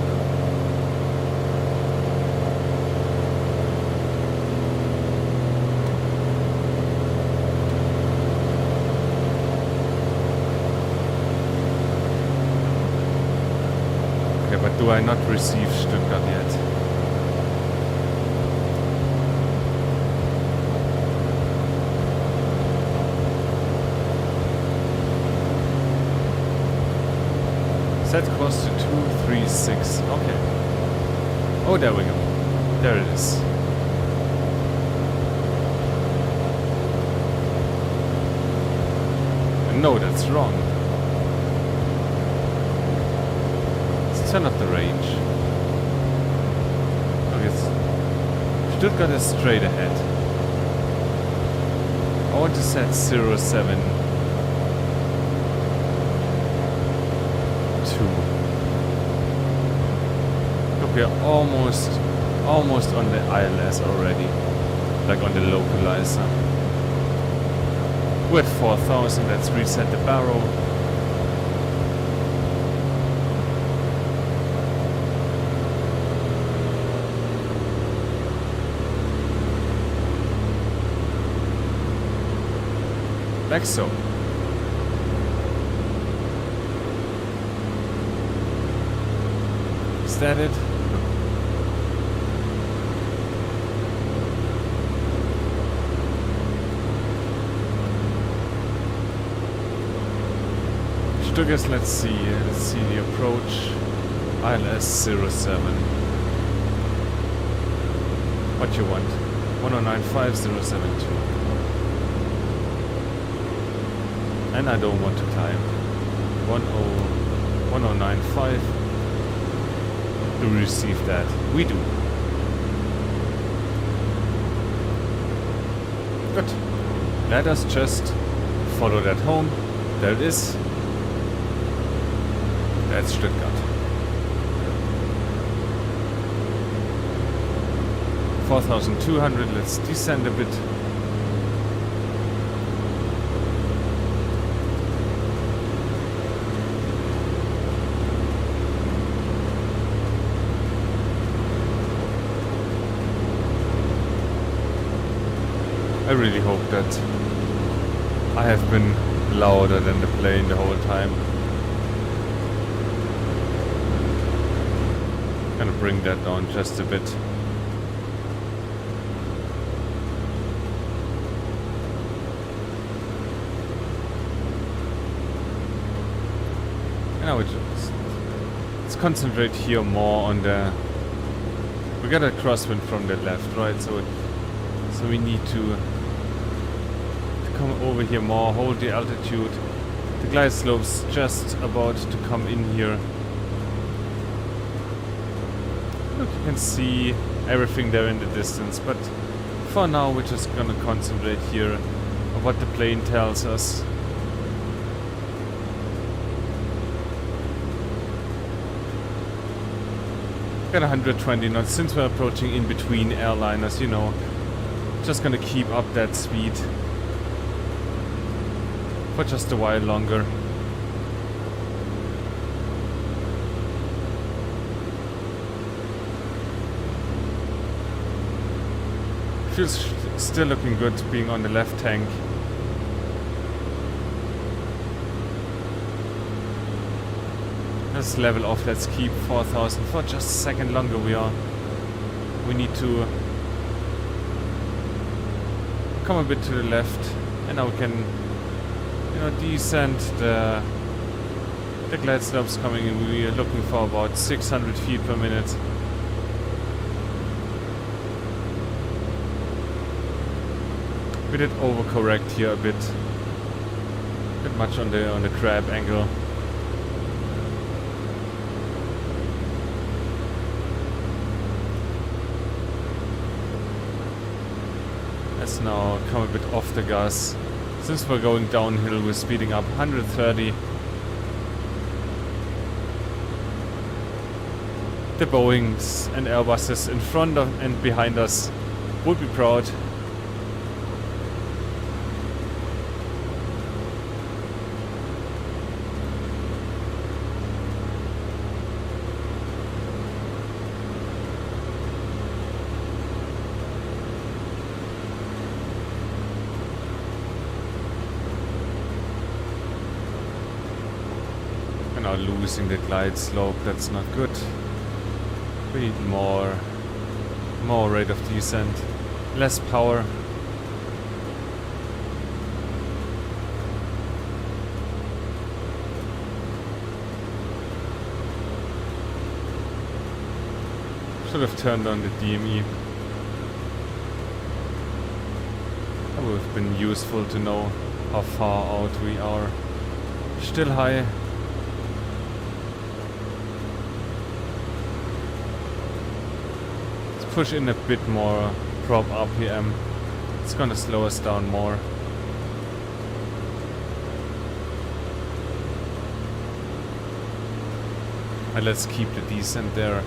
But do I not receive Stuttgart yet? Set course to 236. Okay. Oh, there we go. There it is. No, that's wrong. Turn up the range. Okay, Stuttgart is straight ahead. I want to set 072. Look, we are almost on the ILS already, like on the localizer. We're at 4,000. Let's reset the barrel. Like so. Is that it? Stuttgart, let's see the approach. ILS 07. What you want? 1095,072. And I don't want to climb. 1095. Do we receive that? We do. Good. Let us just follow that home. There it is. That's Stuttgart. 4,200. Let's descend a bit. I really hope that I have been louder than the plane the whole time. Gonna bring that down just a bit. And now let's concentrate here more on the... We got a crosswind from the left, right? So we need to come over here more, hold the altitude. The glide slope's just about to come in here. Look, you can see everything there in the distance, but for now we're just gonna concentrate here on what the plane tells us. Got 120 knots. Since we're approaching in between airliners, you know, just gonna keep up that speed for just a while longer. Feels still looking good being on the left tank. Let's level off. Let's keep 4,000 for just a second longer. We need to come a bit to the left, and now we can, you know, descend. The glide slope's coming in. We are looking for about 600 feet per minute. We did overcorrect here a bit much on the crab angle. Let's now come a bit off the gas. Since we're going downhill, we're speeding up 130. The Boeings and Airbuses in front of and behind us would be proud. And now losing the glide slope, that's not good. We need more rate of descent, less power. Should have turned on the DME. That would have been useful to know how far out we are. Still high. Push in a bit more prop RPM. It's gonna slow us down more. And let's keep the descent there.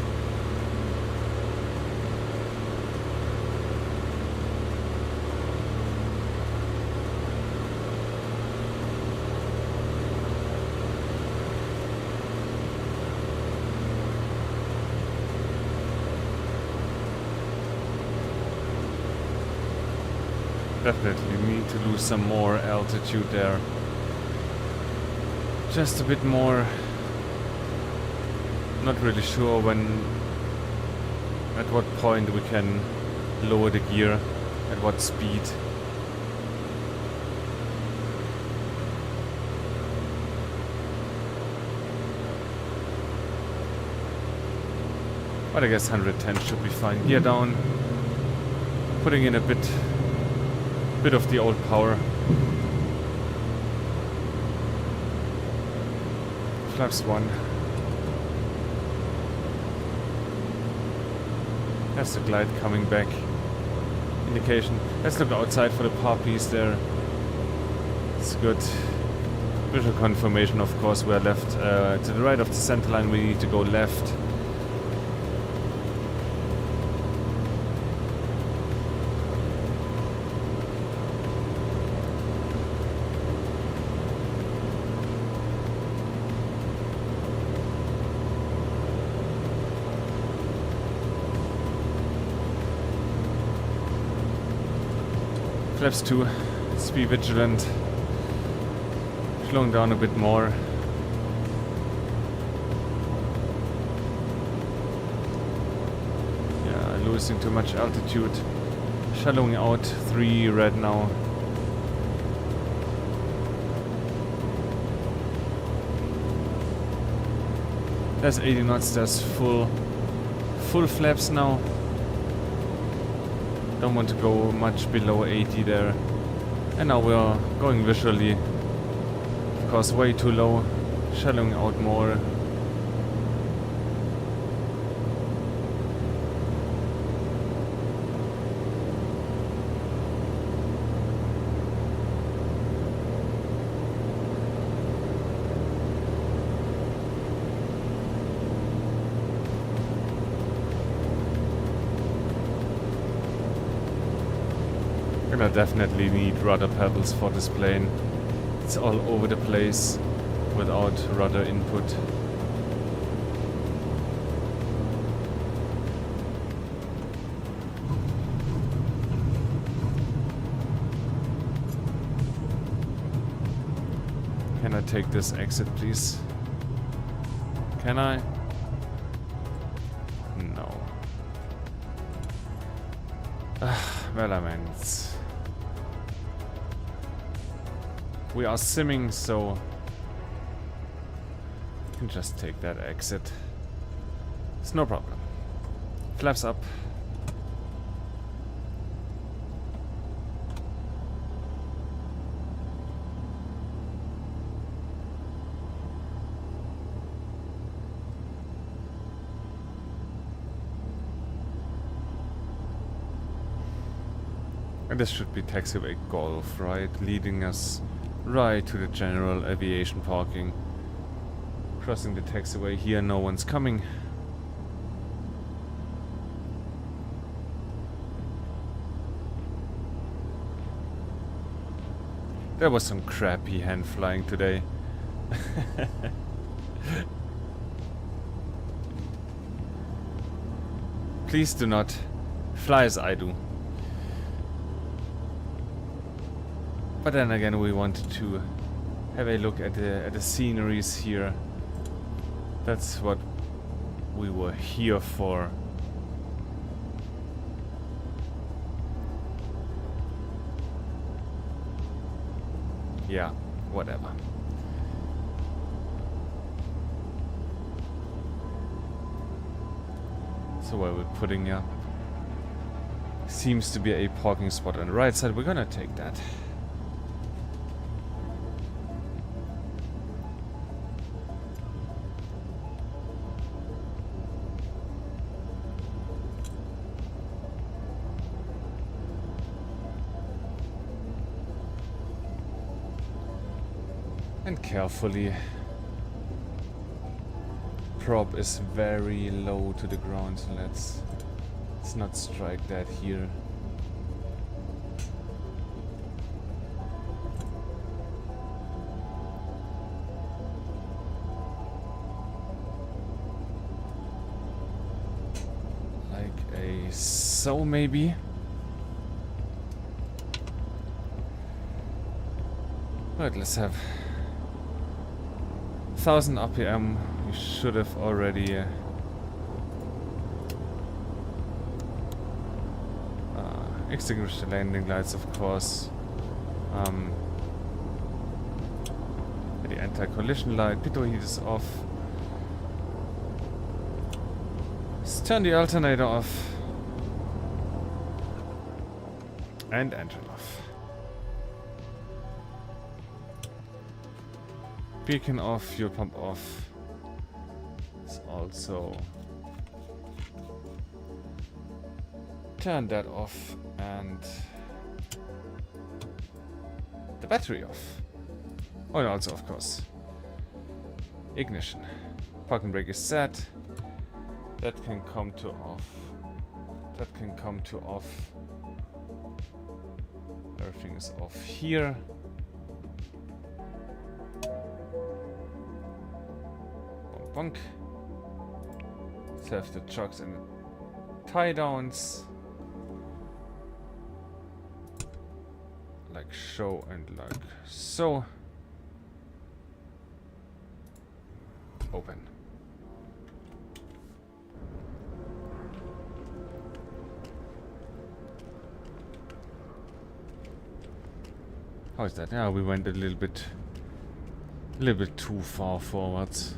Definitely need to lose some more altitude there. Just a bit more. Not really sure at what point we can lower the gear, at what speed. But I guess 110 should be fine. Gear down. Putting in a bit of the old power. Flaps 1. That's the glide coming back. Indication. Let's look outside for the poppies there. It's good. Visual confirmation, of course, we're left to the right of the center line. We need to go left. Flaps 2, let's be vigilant. Slowing down a bit more. Yeah, losing too much altitude. Shallowing out 3 right now. There's 80 knots, there's full flaps now. Don't want to go much below 80 there. And now we're going visually. Of course, way too low. Shallowing out more. Gonna definitely need rudder pedals for this plane. It's all over the place without rudder input. Can I take this exit, please? Can I? No. Well, I mean, we are simming, so you can just take that exit. It's no problem. Flaps up. And this should be taxiway Golf, right? Leading us right to the general aviation parking. Crossing the taxiway here, no one's coming. There was some crappy hand flying today. Please do not fly as I do. But then again, we wanted to have a look at the sceneries here. That's what we were here for. Yeah, whatever. So where we're putting here seems to be a parking spot on the right side. We're gonna take that. And carefully. Prop is very low to the ground, so let's not strike that here. Like a so maybe. Right, let's have 1000 RPM. We should have already extinguished the landing lights, of course. The anti-collision light, pitot heat is off. Let's turn the alternator off. And engine off. Beacon off, fuel pump off. Let's also turn that off and the battery off. Oh, and also, of course, ignition. Parking brake is set. That can come to off. That can come to off. Everything is off here. Bonk. Let's have the chocks and the tie downs. Like so and like so. Open. How is that? Yeah, we went a little bit too far forwards.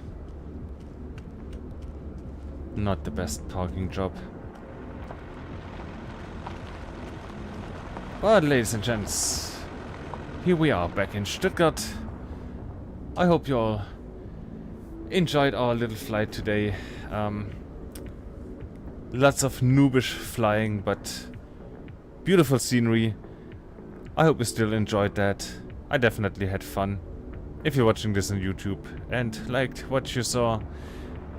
Not the best parking job. But ladies and gents, here we are back in Stuttgart. I hope you all enjoyed our little flight today. Lots of noobish flying, but beautiful scenery. I hope you still enjoyed that. I definitely had fun. If you're watching this on YouTube and liked what you saw,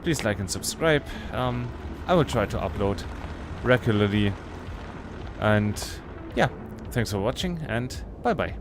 please like and subscribe. I will try to upload regularly. And yeah, thanks for watching and bye bye.